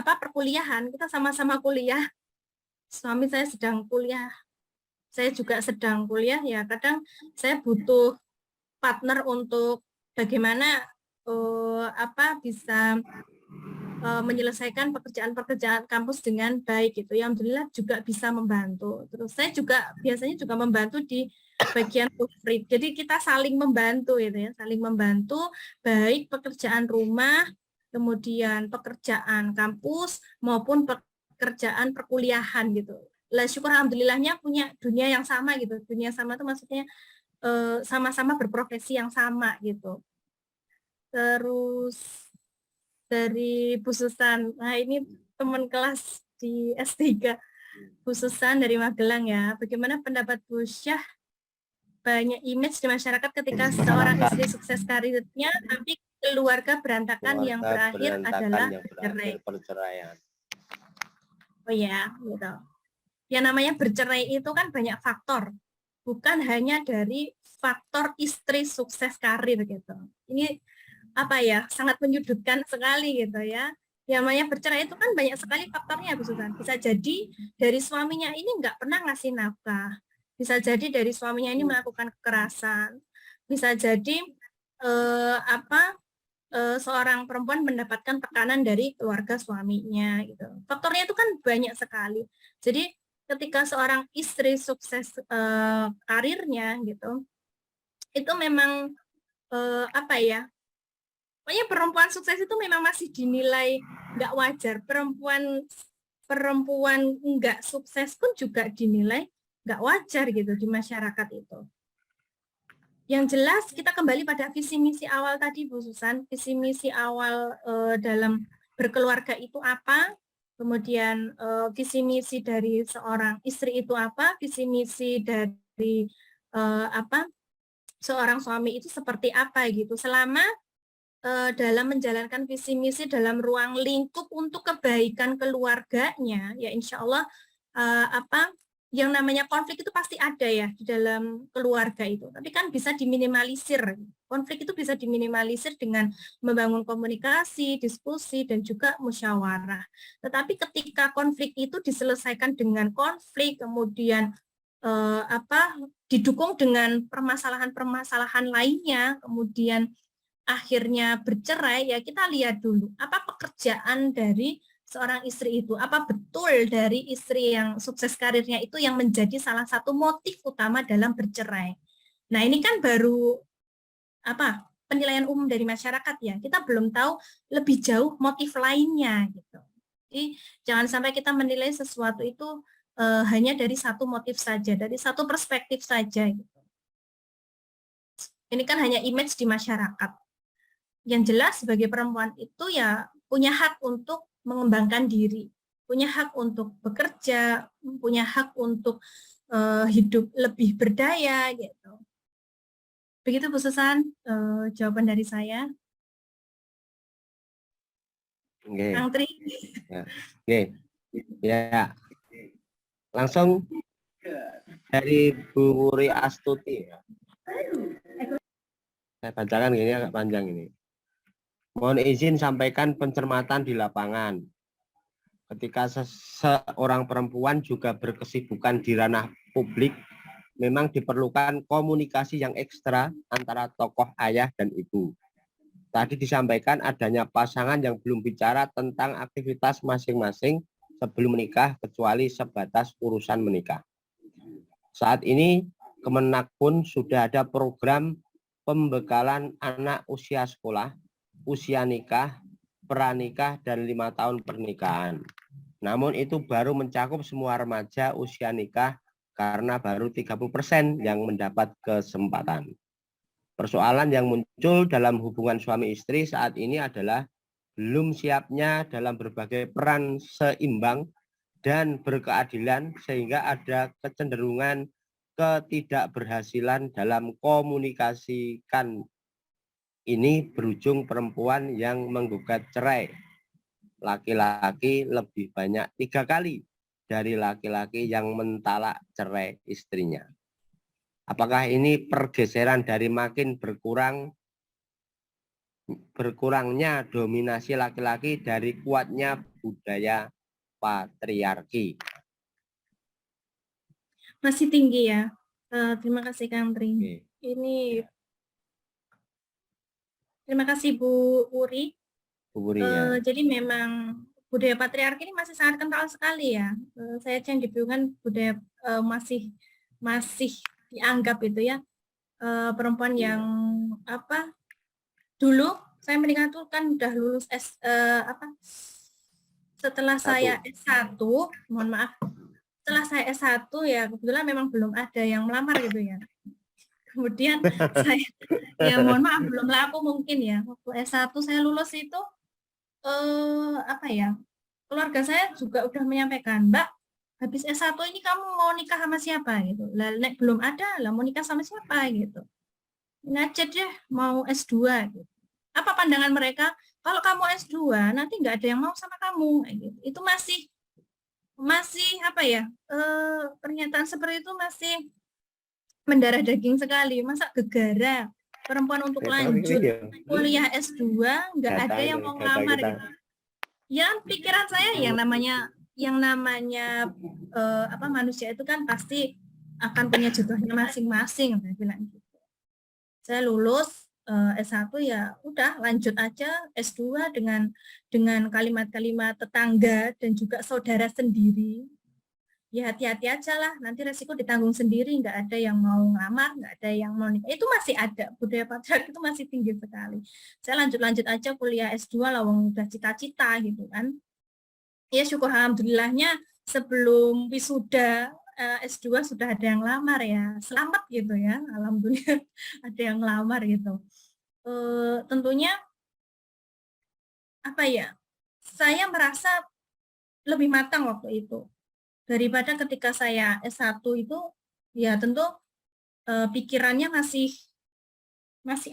perkuliahan kita sama-sama kuliah. Suami saya sedang kuliah. Saya juga sedang kuliah ya, kadang saya butuh partner untuk bagaimana bisa menyelesaikan pekerjaan-pekerjaan kampus dengan baik gitu. Ya, alhamdulillah juga bisa membantu. Terus saya juga biasanya juga membantu di bagian proofread. Jadi kita saling membantu gitu ya, saling membantu baik pekerjaan rumah, kemudian pekerjaan kampus maupun pekerjaan perkuliahan gitu. Lah syukur alhamdulillahnya punya dunia yang sama gitu. Dunia sama itu maksudnya sama-sama berprofesi yang sama gitu. Terus dari Bu Susan, nah ini teman kelas di S3, Bu Susan dari Magelang ya. Bagaimana pendapat Bu Syah banyak image di masyarakat ketika seorang istri sukses karirnya tapi keluarga berantakan yang berakhir adalah perceraian. Oh ya, gitu. Yang namanya bercerai itu kan banyak faktor, bukan hanya dari faktor istri sukses karir gitu. Ini sangat menyudutkan sekali gitu ya. Yang namanya bercerai itu kan banyak sekali faktornya, Bu Susan. Bisa jadi dari suaminya ini nggak pernah ngasih nafkah, bisa jadi dari suaminya ini melakukan kekerasan, bisa jadi seorang perempuan mendapatkan tekanan dari keluarga suaminya gitu. Faktornya itu kan banyak sekali. Jadi ketika seorang istri sukses karirnya gitu, itu memang pokoknya perempuan sukses itu memang masih dinilai nggak wajar. Perempuan nggak sukses pun juga dinilai nggak wajar gitu di masyarakat itu. Yang jelas kita kembali pada visi misi awal tadi Bu Susan, visi misi awal dalam berkeluarga itu apa? kemudian visi misi dari seorang istri itu apa, visi misi dari seorang suami itu seperti apa gitu. Selama dalam menjalankan visi misi dalam ruang lingkup untuk kebaikan keluarganya, ya insya Allah yang namanya konflik itu pasti ada ya di dalam keluarga itu. Tapi kan bisa diminimalisir. Konflik itu bisa diminimalisir dengan membangun komunikasi, diskusi, dan juga musyawarah. Tetapi ketika konflik itu diselesaikan dengan konflik, kemudian didukung dengan permasalahan-permasalahan lainnya, kemudian akhirnya bercerai, ya kita lihat dulu apa pekerjaan dari seorang istri itu, apa betul dari istri yang sukses karirnya itu yang menjadi salah satu motif utama dalam bercerai. Nah ini kan baru penilaian umum dari masyarakat ya, kita belum tahu lebih jauh motif lainnya gitu. Jadi jangan sampai kita menilai sesuatu itu hanya dari satu motif saja, dari satu perspektif saja gitu. Ini kan hanya image di masyarakat. Yang jelas sebagai perempuan itu ya punya hak untuk mengembangkan diri, punya hak untuk bekerja, punya hak untuk hidup lebih berdaya gitu. Begitu Bu Susan, jawaban dari saya. Kang Tri. Ya. Langsung dari Bu Wuri Astuti. Saya bacakan ini agak panjang ini. Mohon izin sampaikan pencermatan di lapangan. Ketika seorang perempuan juga berkesibukan di ranah publik, memang diperlukan komunikasi yang ekstra antara tokoh ayah dan ibu. Tadi disampaikan adanya pasangan yang belum bicara tentang aktivitas masing-masing sebelum menikah, kecuali sebatas urusan menikah. Saat ini Kemenak pun sudah ada program pembekalan anak usia sekolah, usia nikah, pranikah, dan 5 tahun pernikahan. Namun itu baru mencakup semua remaja usia nikah karena baru 30% yang mendapat kesempatan. Persoalan yang muncul dalam hubungan suami istri saat ini adalah belum siapnya dalam berbagai peran seimbang dan berkeadilan, sehingga ada kecenderungan ketidakberhasilan dalam komunikasikan. Ini berujung perempuan yang menggugat cerai. Laki-laki lebih banyak 3 kali dari laki-laki yang mentalak cerai istrinya. Apakah ini pergeseran dari makin berkurangnya dominasi laki-laki dari kuatnya budaya patriarki? Masih tinggi ya. Terima kasih Kang Tri. Ini terima kasih Bu Wuri. Ya. Jadi memang budaya patriarki ini masih sangat kental sekali ya. Saya yang dibingungkan budaya masih dianggap itu ya perempuan yang dulu saya menikah tuh kan udah lulus setelah saya S1, mohon maaf, setelah saya S1 ya kebetulan memang belum ada yang melamar gitu ya. Kemudian saya ya mohon maaf belum laku mungkin ya. Waktu S1 saya lulus itu keluarga saya juga udah menyampaikan, Mbak, habis S1 ini kamu mau nikah sama siapa gitu. Lah nek belum ada, lah mau nikah sama siapa gitu. Ini aja deh mau S2 gitu. Apa pandangan mereka? Kalau kamu S2 nanti nggak ada yang mau sama kamu gitu. Itu masih pernyataan seperti itu masih mendarah daging sekali. Masa gegara perempuan untuk lanjut kuliah S2 nggak ada yang mau ngelamar gitu. Ya pikiran saya yang namanya manusia itu kan pasti akan punya jodohnya masing-masing, saya bilang gitu. Saya lulus S1 ya udah lanjut aja S2 dengan kalimat-kalimat tetangga dan juga saudara sendiri. Ya hati-hati aja lah, nanti resiko ditanggung sendiri, nggak ada yang mau ngelamar, nggak ada yang mau nikah. Itu masih ada, budaya patriarki itu masih tinggi sekali. Saya lanjut aja kuliah S2 lawang udah cita-cita gitu kan. Ya syukur alhamdulillahnya sebelum wisuda S2 sudah ada yang lamar ya, selamat gitu ya, alhamdulillah ada yang lamar gitu. Tentunya saya merasa lebih matang waktu itu daripada ketika saya S1 itu. Ya tentu pikirannya masih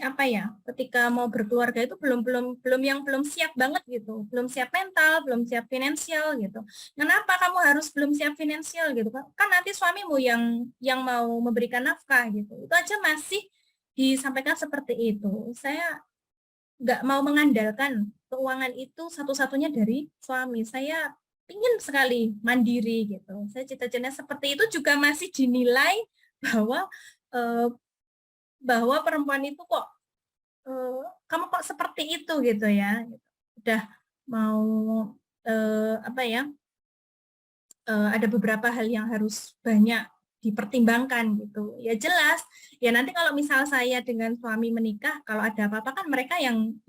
apa ya, ketika mau berkeluarga itu belum siap banget gitu, belum siap mental, belum siap finansial gitu. Kenapa kamu harus belum siap finansial gitu kan nanti suamimu yang mau memberikan nafkah gitu. Itu aja masih disampaikan seperti itu. Saya nggak mau mengandalkan keuangan itu satu-satunya dari suami. Saya ingin sekali mandiri gitu. Saya cita-citanya seperti itu juga masih dinilai bahwa perempuan itu kok kamu kok seperti itu gitu ya. Udah mau apa ya? Ada beberapa hal yang harus banyak dipertimbangkan gitu. Ya jelas, ya nanti kalau misal saya dengan suami menikah, kalau ada apa-apa kan mereka yang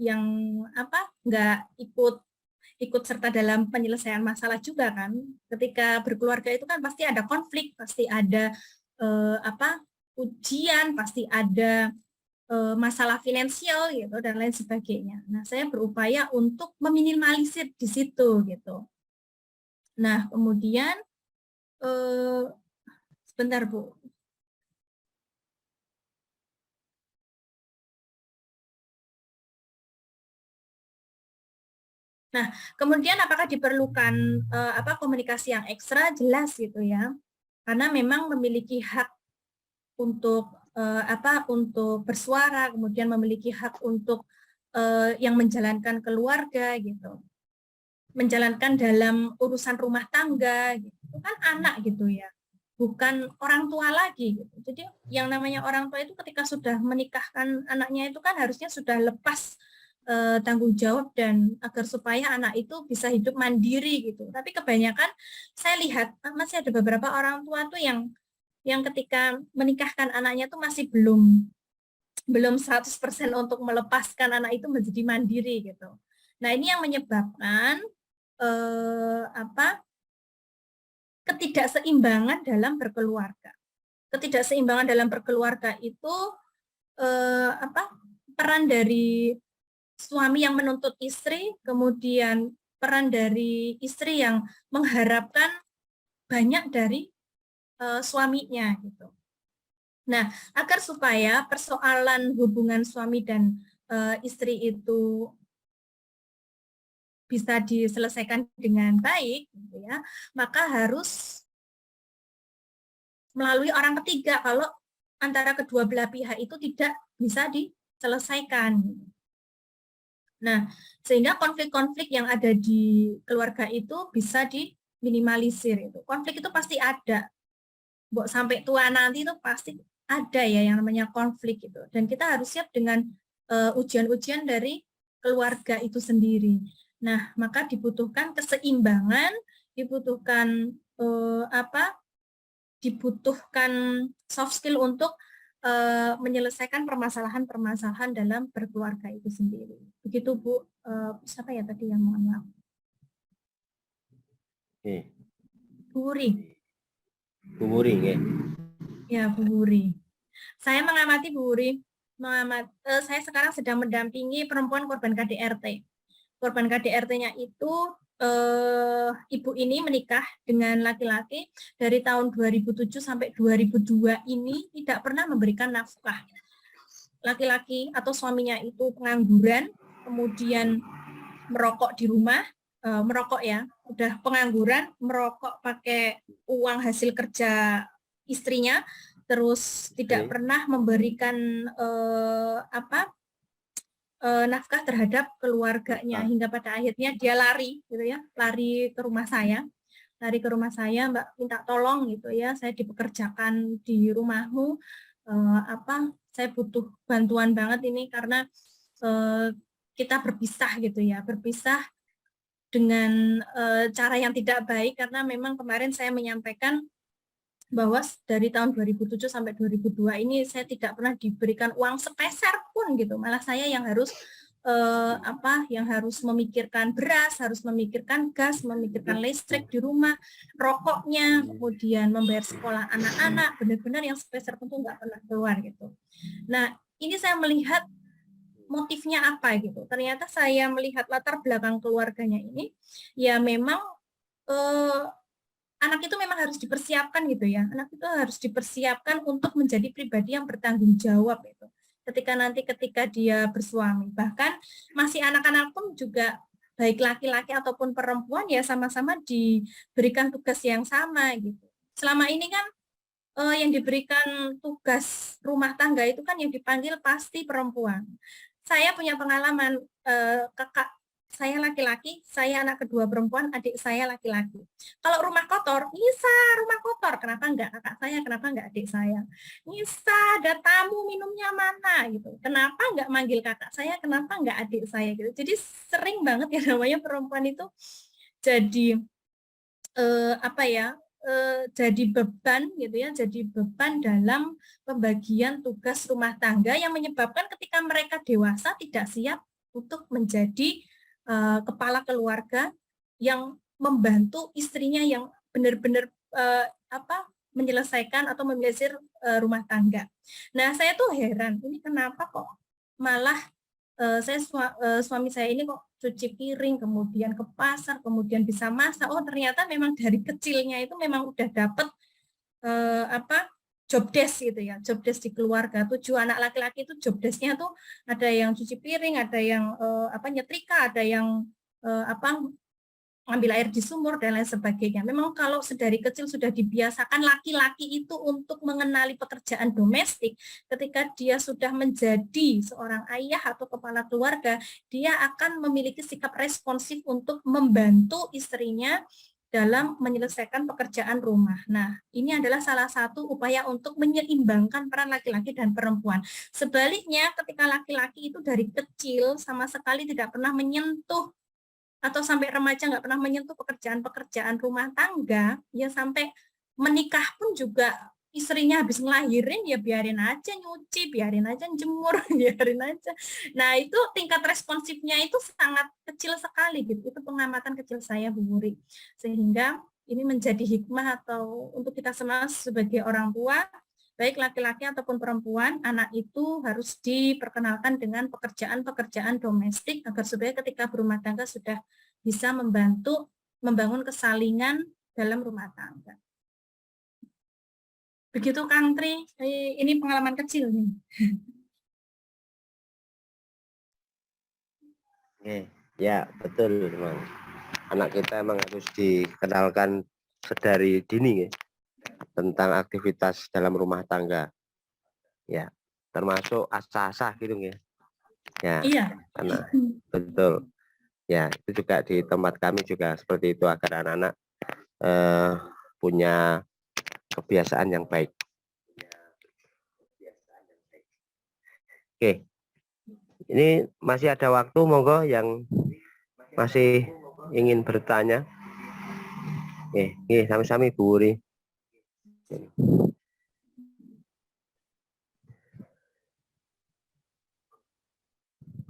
apa nggak ikut serta dalam penyelesaian masalah juga kan. Ketika berkeluarga itu kan pasti ada konflik, pasti ada apa ujian, pasti ada masalah finansial gitu dan lain sebagainya. Nah, saya berupaya untuk meminimalisir di situ gitu. Nah, kemudian sebentar Bu. Nah, kemudian apakah diperlukan komunikasi yang ekstra? Jelas gitu ya. Karena memang memiliki hak untuk untuk bersuara, kemudian memiliki hak untuk yang menjalankan keluarga gitu. Menjalankan dalam urusan rumah tangga gitu. Itu kan anak gitu ya. Bukan orang tua lagi gitu. Jadi yang namanya orang tua itu ketika sudah menikahkan anaknya itu kan harusnya sudah lepas tanggung jawab dan agar supaya anak itu bisa hidup mandiri gitu. Tapi kebanyakan saya lihat masih ada beberapa orang tua tuh yang ketika menikahkan anaknya tuh masih belum 100% untuk melepaskan anak itu menjadi mandiri gitu. Nah, ini yang menyebabkan ketidakseimbangan dalam berkeluarga. Ketidakseimbangan dalam berkeluarga itu peran dari suami yang menuntut istri, kemudian peran dari istri yang mengharapkan banyak dari suaminya gitu. Nah, agar supaya persoalan hubungan suami dan istri itu bisa diselesaikan dengan baik, gitu ya, maka harus melalui orang ketiga kalau antara kedua belah pihak itu tidak bisa diselesaikan. Nah, sehingga konflik-konflik yang ada di keluarga itu bisa diminimalisir. Konflik itu pasti ada. Sampai tua nanti itu pasti ada ya yang namanya konflik itu. Dan kita harus siap dengan ujian-ujian dari keluarga itu sendiri. Nah, maka dibutuhkan keseimbangan, dibutuhkan dibutuhkan soft skill untuk menyelesaikan permasalahan-permasalahan dalam berkeluarga itu sendiri. Begitu Bu, siapa ya tadi yang mohon maaf? Bu Wuri. Bu Wuri, ya Bu Wuri. Saya mengamati Bu Wuri, saya sekarang sedang mendampingi perempuan korban KDRT. Korban KDRT-nya itu ibu ini menikah dengan laki-laki dari tahun 2007 sampai 2002 ini tidak pernah memberikan nafkah. Laki-laki atau suaminya itu pengangguran, kemudian merokok di rumah, merokok ya, udah pengangguran, merokok pakai uang hasil kerja istrinya, terus tidak pernah memberikan nafkah terhadap keluarganya hingga pada akhirnya dia lari gitu ya, lari ke rumah saya, Mbak, minta tolong gitu ya, saya dipekerjakan di rumahmu, saya butuh bantuan banget ini karena kita berpisah gitu ya, berpisah dengan cara yang tidak baik karena memang kemarin saya menyampaikan bahwa dari tahun 2007 sampai 2002 ini saya tidak pernah diberikan uang sepeser pun gitu, malah saya yang harus yang harus memikirkan beras, harus memikirkan gas, memikirkan listrik di rumah, rokoknya, kemudian membayar sekolah anak-anak, benar-benar yang sepeser pun nggak pernah keluar gitu. Nah, ini saya melihat motifnya apa gitu. Ternyata saya melihat latar belakang keluarganya ini, ya memang anak itu memang harus dipersiapkan gitu ya. Anak itu harus dipersiapkan untuk menjadi pribadi yang bertanggung jawab itu. Ketika dia bersuami. Bahkan masih anak-anak pun juga baik laki-laki ataupun perempuan ya sama-sama diberikan tugas yang sama gitu. Selama ini kan yang diberikan tugas rumah tangga itu kan yang dipanggil pasti perempuan. Saya punya pengalaman, kakak saya laki-laki, saya anak kedua perempuan, adik saya laki-laki. Kalau rumah kotor, Nisa rumah kotor, kenapa enggak kakak saya, kenapa enggak adik saya? Nisa ada tamu, minumnya mana gitu. Kenapa enggak manggil kakak saya, kenapa enggak adik saya gitu. Jadi sering banget ya namanya perempuan itu jadi jadi beban gitu ya, jadi beban dalam pembagian tugas rumah tangga yang menyebabkan ketika mereka dewasa tidak siap untuk menjadi kepala keluarga yang membantu istrinya yang benar-benar menyelesaikan atau memelihara rumah tangga. Nah, saya tuh heran, ini kenapa kok malah suami saya ini kok cuci piring, kemudian ke pasar, kemudian bisa masak. Oh, ternyata memang dari kecilnya itu memang udah dapet job desk gitu ya, job desk di keluarga. 7 anak laki-laki itu job desk-nya tuh ada yang cuci piring, ada yang nyetrika, ada yang ambil air di sumur dan lain sebagainya. Memang kalau sedari kecil sudah dibiasakan laki-laki itu untuk mengenali pekerjaan domestik, ketika dia sudah menjadi seorang ayah atau kepala keluarga, dia akan memiliki sikap responsif untuk membantu istrinya dalam menyelesaikan pekerjaan rumah. Nah, ini adalah salah satu upaya untuk menyeimbangkan peran laki-laki dan perempuan. Sebaliknya, ketika laki-laki itu dari kecil sama sekali tidak pernah menyentuh atau sampai remaja nggak pernah menyentuh pekerjaan-pekerjaan rumah tangga, ya sampai menikah pun juga istrinya habis ngelahirin, ya biarin aja nyuci, biarin aja jemur, biarin aja. Nah, itu tingkat responsifnya itu sangat kecil sekali gitu. Itu pengamatan kecil saya, Bu Muri. Sehingga ini menjadi hikmah atau untuk kita semua sebagai orang tua, baik laki-laki ataupun perempuan, anak itu harus diperkenalkan dengan pekerjaan-pekerjaan domestik agar supaya ketika berumah tangga sudah bisa membantu membangun kesalingan dalam rumah tangga. Begitu Kang Tri, ini pengalaman kecil nih. Ya, betul, memang. Anak kita emang harus dikenalkan sedari dini ya, tentang aktivitas dalam rumah tangga. Ya, termasuk asah-asah gitu ya. Ya, Iya. karena betul. Ya, itu juga di tempat kami juga seperti itu agar anak-anak punya kebiasaan yang baik. Oke. Ini masih ada waktu, monggo yang masih ingin bertanya. Sami-sami Bu Uri.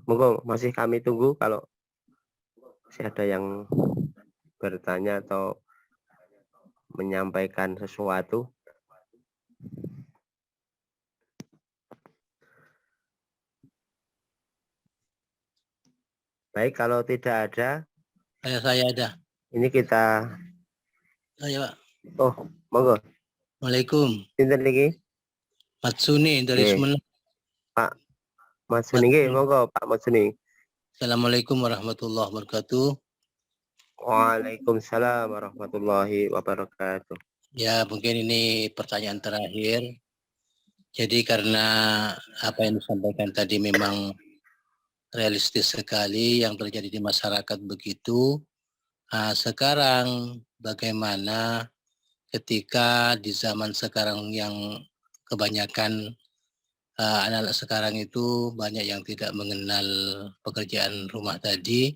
Monggo masih kami tunggu kalau masih ada yang bertanya atau menyampaikan sesuatu. Baik, kalau tidak ada, Saya ada. ini kita. Saya Pak. Oh, monggo. Waalaikum. Pinten niki? Matsuni dari Sumeneb. Pak Matsuni nggih, monggo Pak Matsuni. Assalamualaikum warahmatullahi wabarakatuh. Waalaikumsalam warahmatullahi wabarakatuh. Ya, mungkin ini pertanyaan terakhir. Jadi karena apa yang disampaikan tadi memang realistis sekali yang terjadi di masyarakat begitu. Sekarang bagaimana ketika di zaman sekarang yang kebanyakan anak-anak sekarang itu banyak yang tidak mengenal pekerjaan rumah tadi.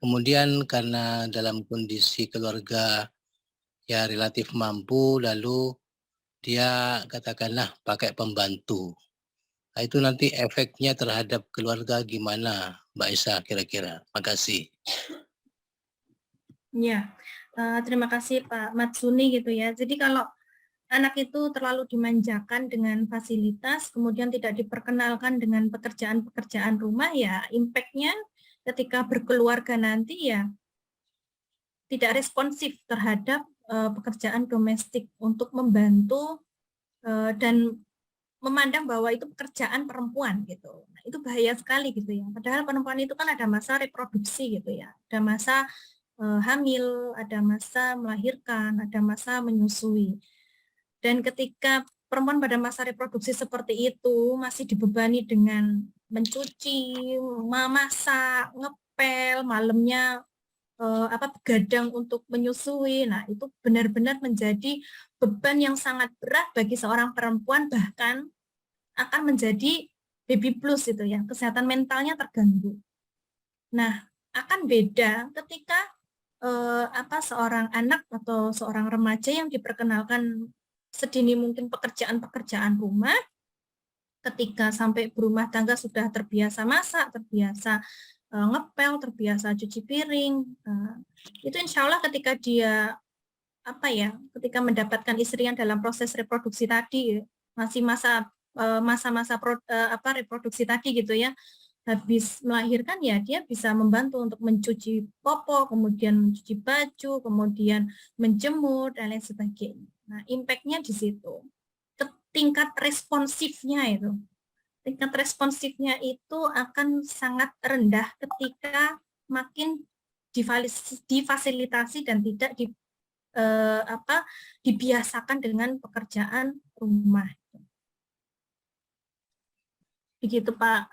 Kemudian karena dalam kondisi keluarga ya relatif mampu, lalu dia katakanlah pakai pembantu. Nah, itu nanti efeknya terhadap keluarga gimana, Mbak Isa kira-kira? Makasih. Ya, terima kasih Pak Matsuni gitu ya. Jadi kalau anak itu terlalu dimanjakan dengan fasilitas, kemudian tidak diperkenalkan dengan pekerjaan-pekerjaan rumah, ya impact-nya ketika berkeluarga nanti ya tidak responsif terhadap pekerjaan domestik untuk membantu dan memandang bahwa itu pekerjaan perempuan gitu. Nah, itu bahaya sekali gitu ya. Padahal perempuan itu kan ada masa reproduksi gitu ya. Ada masa hamil, ada masa melahirkan, ada masa menyusui. Dan ketika perempuan pada masa reproduksi seperti itu masih dibebani dengan mencuci, memasak, ngepel, malamnya begadang untuk menyusui. Nah, itu benar-benar menjadi beban yang sangat berat bagi seorang perempuan, bahkan akan menjadi baby blues itu ya, kesehatan mentalnya terganggu. Nah, akan beda ketika seorang anak atau seorang remaja yang diperkenalkan sedini mungkin pekerjaan-pekerjaan rumah, ketika sampai berumah tangga sudah terbiasa masak, terbiasa ngepel, terbiasa cuci piring, itu insya Allah ketika dia ketika mendapatkan istri yang dalam proses reproduksi tadi, masih masa-masa reproduksi tadi gitu ya, habis melahirkan ya dia bisa membantu untuk mencuci popok, kemudian mencuci baju, kemudian menjemur dan lain sebagainya. Nah, impact-nya di situ. Tingkat responsifnya itu akan sangat rendah ketika makin difasilitasi dan tidak dibiasakan dengan pekerjaan rumah. Begitu Pak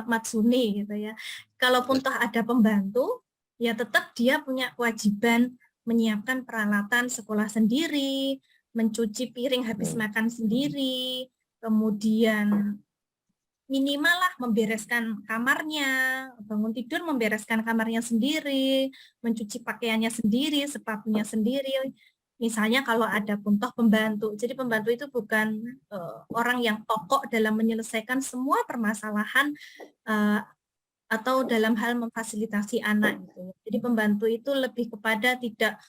Matsuni gitu ya. Kalaupun toh ada pembantu, ya tetap dia punya kewajiban menyiapkan peralatan sekolah sendiri, mencuci piring habis makan sendiri, kemudian minimal lah membereskan kamarnya, bangun tidur membereskan kamarnya sendiri, mencuci pakaiannya sendiri, sepatunya sendiri. Misalnya kalau ada pun toh pembantu. Jadi pembantu itu bukan orang yang pokok dalam menyelesaikan semua permasalahan atau dalam hal memfasilitasi anak gitu. Jadi pembantu itu lebih kepada tidak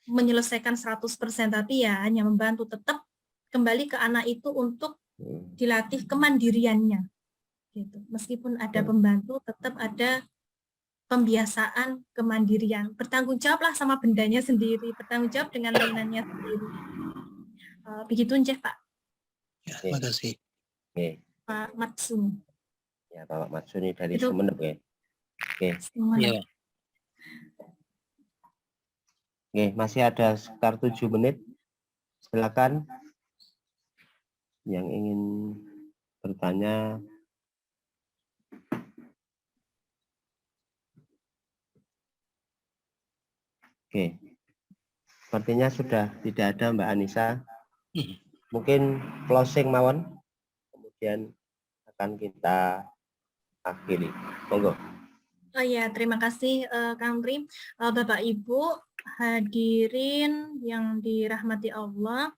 menyelesaikan 100%, tapi ya hanya membantu, tetap kembali ke anak itu untuk dilatih kemandiriannya gitu. Meskipun ada pembantu, tetap ada pembiasaan kemandirian, bertanggung jawablah sama bendanya sendiri, bertanggung jawab dengan mainannya sendiri. Begitu aja Pak. Ya, terima kasih. Pak Matsuni. Ya, Pak Matsuni dari Itu. Sumeneb ya. Oke. Ya. Oke, masih ada sekitar 7 menit. Silakan yang ingin bertanya. Oke. Sepertinya sudah tidak ada Mbak Anissa. Mungkin closing mawon. Kemudian akan kita akhiri. Monggo. Oh ya, terima kasih Kang Pri. Bapak Ibu hadirin yang dirahmati Allah.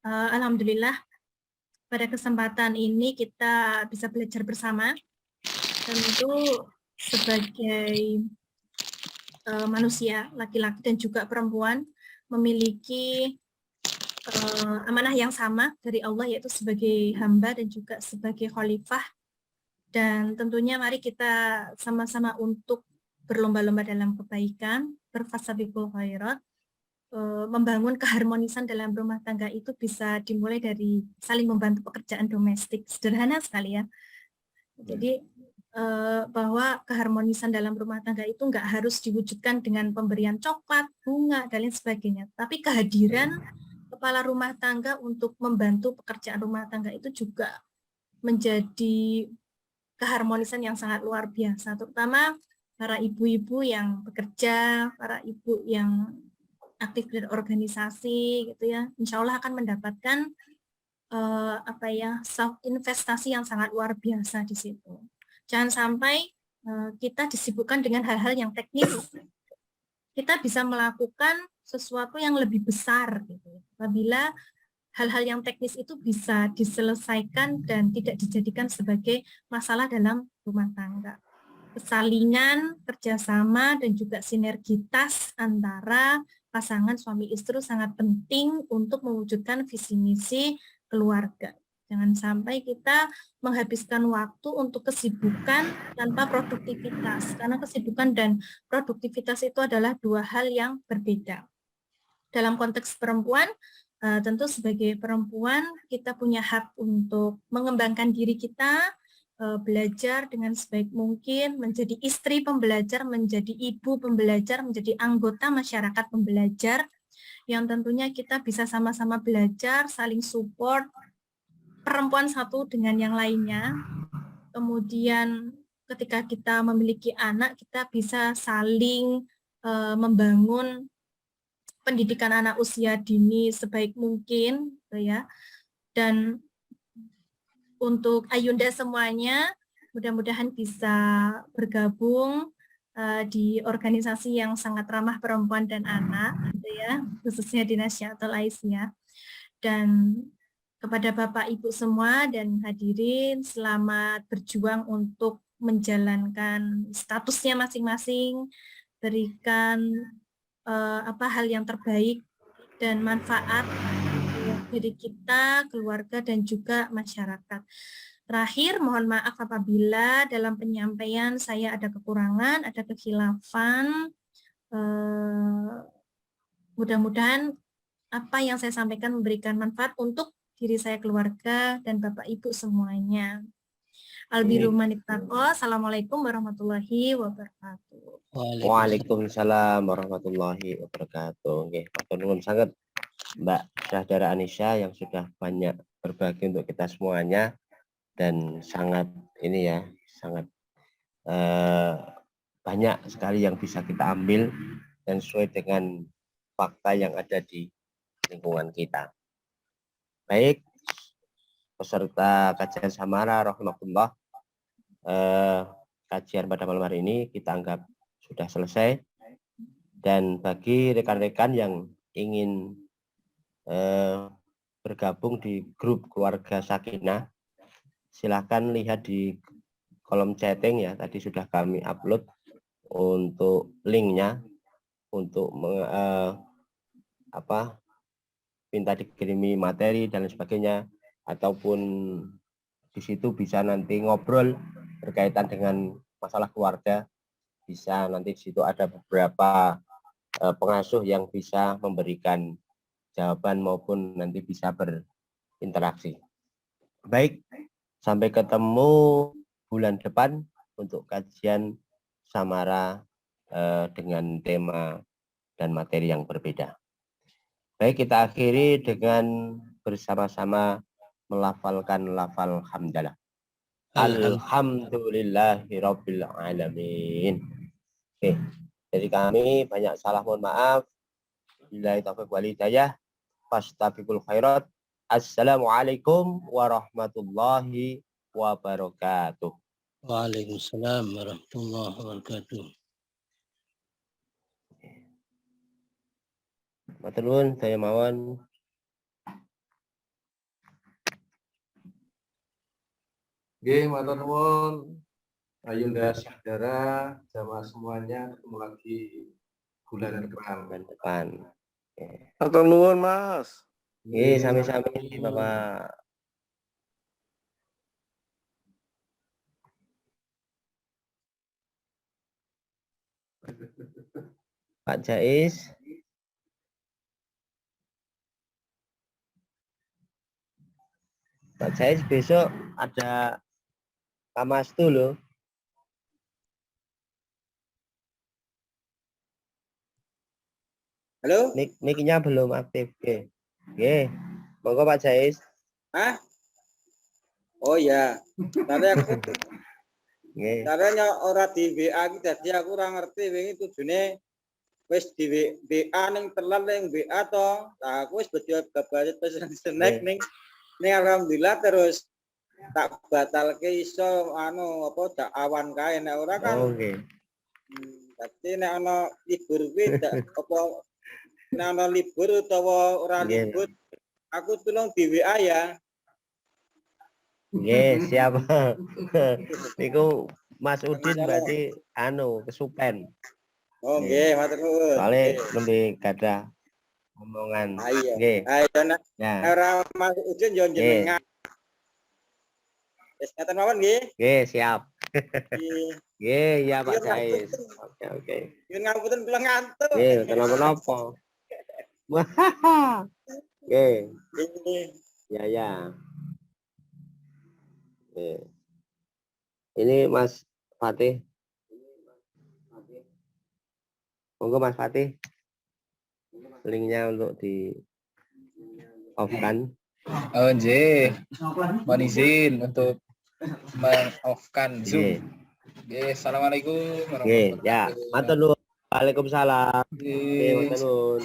Alhamdulillah pada kesempatan ini kita bisa belajar bersama. Tentu sebagai manusia, laki-laki dan juga perempuan, memiliki amanah yang sama dari Allah, yaitu sebagai hamba dan juga sebagai khalifah. Dan tentunya mari kita sama-sama untuk berlomba-lomba dalam kebaikan, berfasabiqul khairat, membangun keharmonisan dalam rumah tangga itu bisa dimulai dari saling membantu pekerjaan domestik. Sederhana sekali ya. Jadi bahwa keharmonisan dalam rumah tangga itu nggak harus diwujudkan dengan pemberian coklat, bunga, dan lain sebagainya. Tapi kehadiran kepala rumah tangga untuk membantu pekerjaan rumah tangga itu juga menjadi keharmonisan yang sangat luar biasa, terutama para ibu-ibu yang bekerja, para ibu yang aktif di organisasi gitu ya, insya Allah akan mendapatkan investasi yang sangat luar biasa di situ. Jangan sampai kita disibukkan dengan hal-hal yang teknis. Kita bisa melakukan sesuatu yang lebih besar gitu. Apabila hal-hal yang teknis itu bisa diselesaikan dan tidak dijadikan sebagai masalah dalam rumah tangga. Kesalingan, kerjasama, dan juga sinergitas antara pasangan suami istri sangat penting untuk mewujudkan visi misi keluarga. Jangan sampai kita menghabiskan waktu untuk kesibukan tanpa produktivitas. Karena kesibukan dan produktivitas itu adalah dua hal yang berbeda. Dalam konteks perempuan, tentu sebagai perempuan kita punya hak untuk mengembangkan diri kita, belajar dengan sebaik mungkin, menjadi istri pembelajar, menjadi ibu pembelajar, menjadi anggota masyarakat pembelajar, yang tentunya kita bisa sama-sama belajar, saling support, perempuan satu dengan yang lainnya. Kemudian ketika kita memiliki anak, kita bisa saling membangun pendidikan anak usia dini sebaik mungkin, gitu ya. Dan untuk Ayunda semuanya, mudah-mudahan bisa bergabung di organisasi yang sangat ramah perempuan dan anak, gitu ya, khususnya di Nasyatul Aisyah. Dan kepada Bapak Ibu semua dan hadirin, selamat berjuang untuk menjalankan statusnya masing-masing, berikan hal yang terbaik dan manfaat dari kita, keluarga, dan juga masyarakat. Terakhir, mohon maaf apabila dalam penyampaian saya ada kekurangan, ada kekhilafan. Mudah-mudahan apa yang saya sampaikan memberikan manfaat untuk diri saya, keluarga, dan Bapak Ibu semuanya. Assalamualaikum warahmatullahi wabarakatuh. Waalaikumsalam warahmatullahi wabarakatuh. Nggih, matur nuwun sangat Mbak Syahdara Anisha yang sudah banyak berbagi untuk kita semuanya, dan sangat ini ya, sangat banyak sekali yang bisa kita ambil dan sesuai dengan fakta yang ada di lingkungan kita. Baik, peserta kajian samara rahmatullah, kajian pada malam hari ini kita anggap sudah selesai. Dan bagi rekan-rekan yang ingin bergabung di grup keluarga Sakinah, silahkan lihat di kolom chatting ya, tadi sudah kami upload untuk linknya, untuk minta dikirimi materi dan sebagainya, ataupun di situ bisa nanti ngobrol berkaitan dengan masalah keluarga. Bisa nanti di situ ada beberapa pengasuh yang bisa memberikan jawaban maupun nanti bisa berinteraksi. Baik, sampai ketemu bulan depan untuk kajian samara dengan tema dan materi yang berbeda. Baik, kita akhiri dengan bersama-sama melafalkan lafal hamdalah. Alhamdulillahirabbil alamin. Oke, dari kami banyak salah, mohon maaf. Billahi taufiq wal hidayah. Fastabiqul khairat. Assalamualaikum warahmatullahi wabarakatuh. Waalaikumsalam warahmatullahi wabarakatuh. Matur nuwun, saya mawon. Nggih, matur nuwun. Ayunda Syahdara, jamaah semuanya, ketemu lagi bulan depan. Matur nuwun, Mas. Nggih, sami-sami Bapak. Pak Jais. Pak Jais, besok ada Kamastu loh. Halo? Mic-nya belum aktif. Oke. Monggo Pak Jais. Hah? Oh ya. Caranya ora di WA iki dadi aku ora ngerti wingi tujune wis di WA ning telan ning WA to. Nah, aku wis baca pesan snack ning alhamdulillah terus tak batalke iso dak awan kae nek ora kan. Oke. Dadi nek ana libur kuwi apa nek ana libur utawa ora libur aku tulung di WA ya. Nggih, siap. Niku Mas Udin berarti kesupen. Oh nggih, matur nuwun. Soale nembe gadah omongan. Nggih. Ayo nek ora Mas Udin yo jenengan. Wis ngaten mawon nggih. Nggih, siap. Nggih. Nggih, iya Pak Iya, Pak. Jais. Oke, oke. Nyuwun ngapunten kula ngantuk. Nggih, mboten napa-napa. Nggih, Nggih. ya ya. Nggih. Ini Mas Fatih. Monggo Mas Fatih. Linknya untuk di off-kan. Oh, nggih. Mohon izin untuk meng-off-kan Nggih. Zoom. Nggih, assalamualaikum Nggih, ya. warahmatullahi Matur nuwun. Waalaikumsalam. Nggih, wabarakatuh. matur nuwun.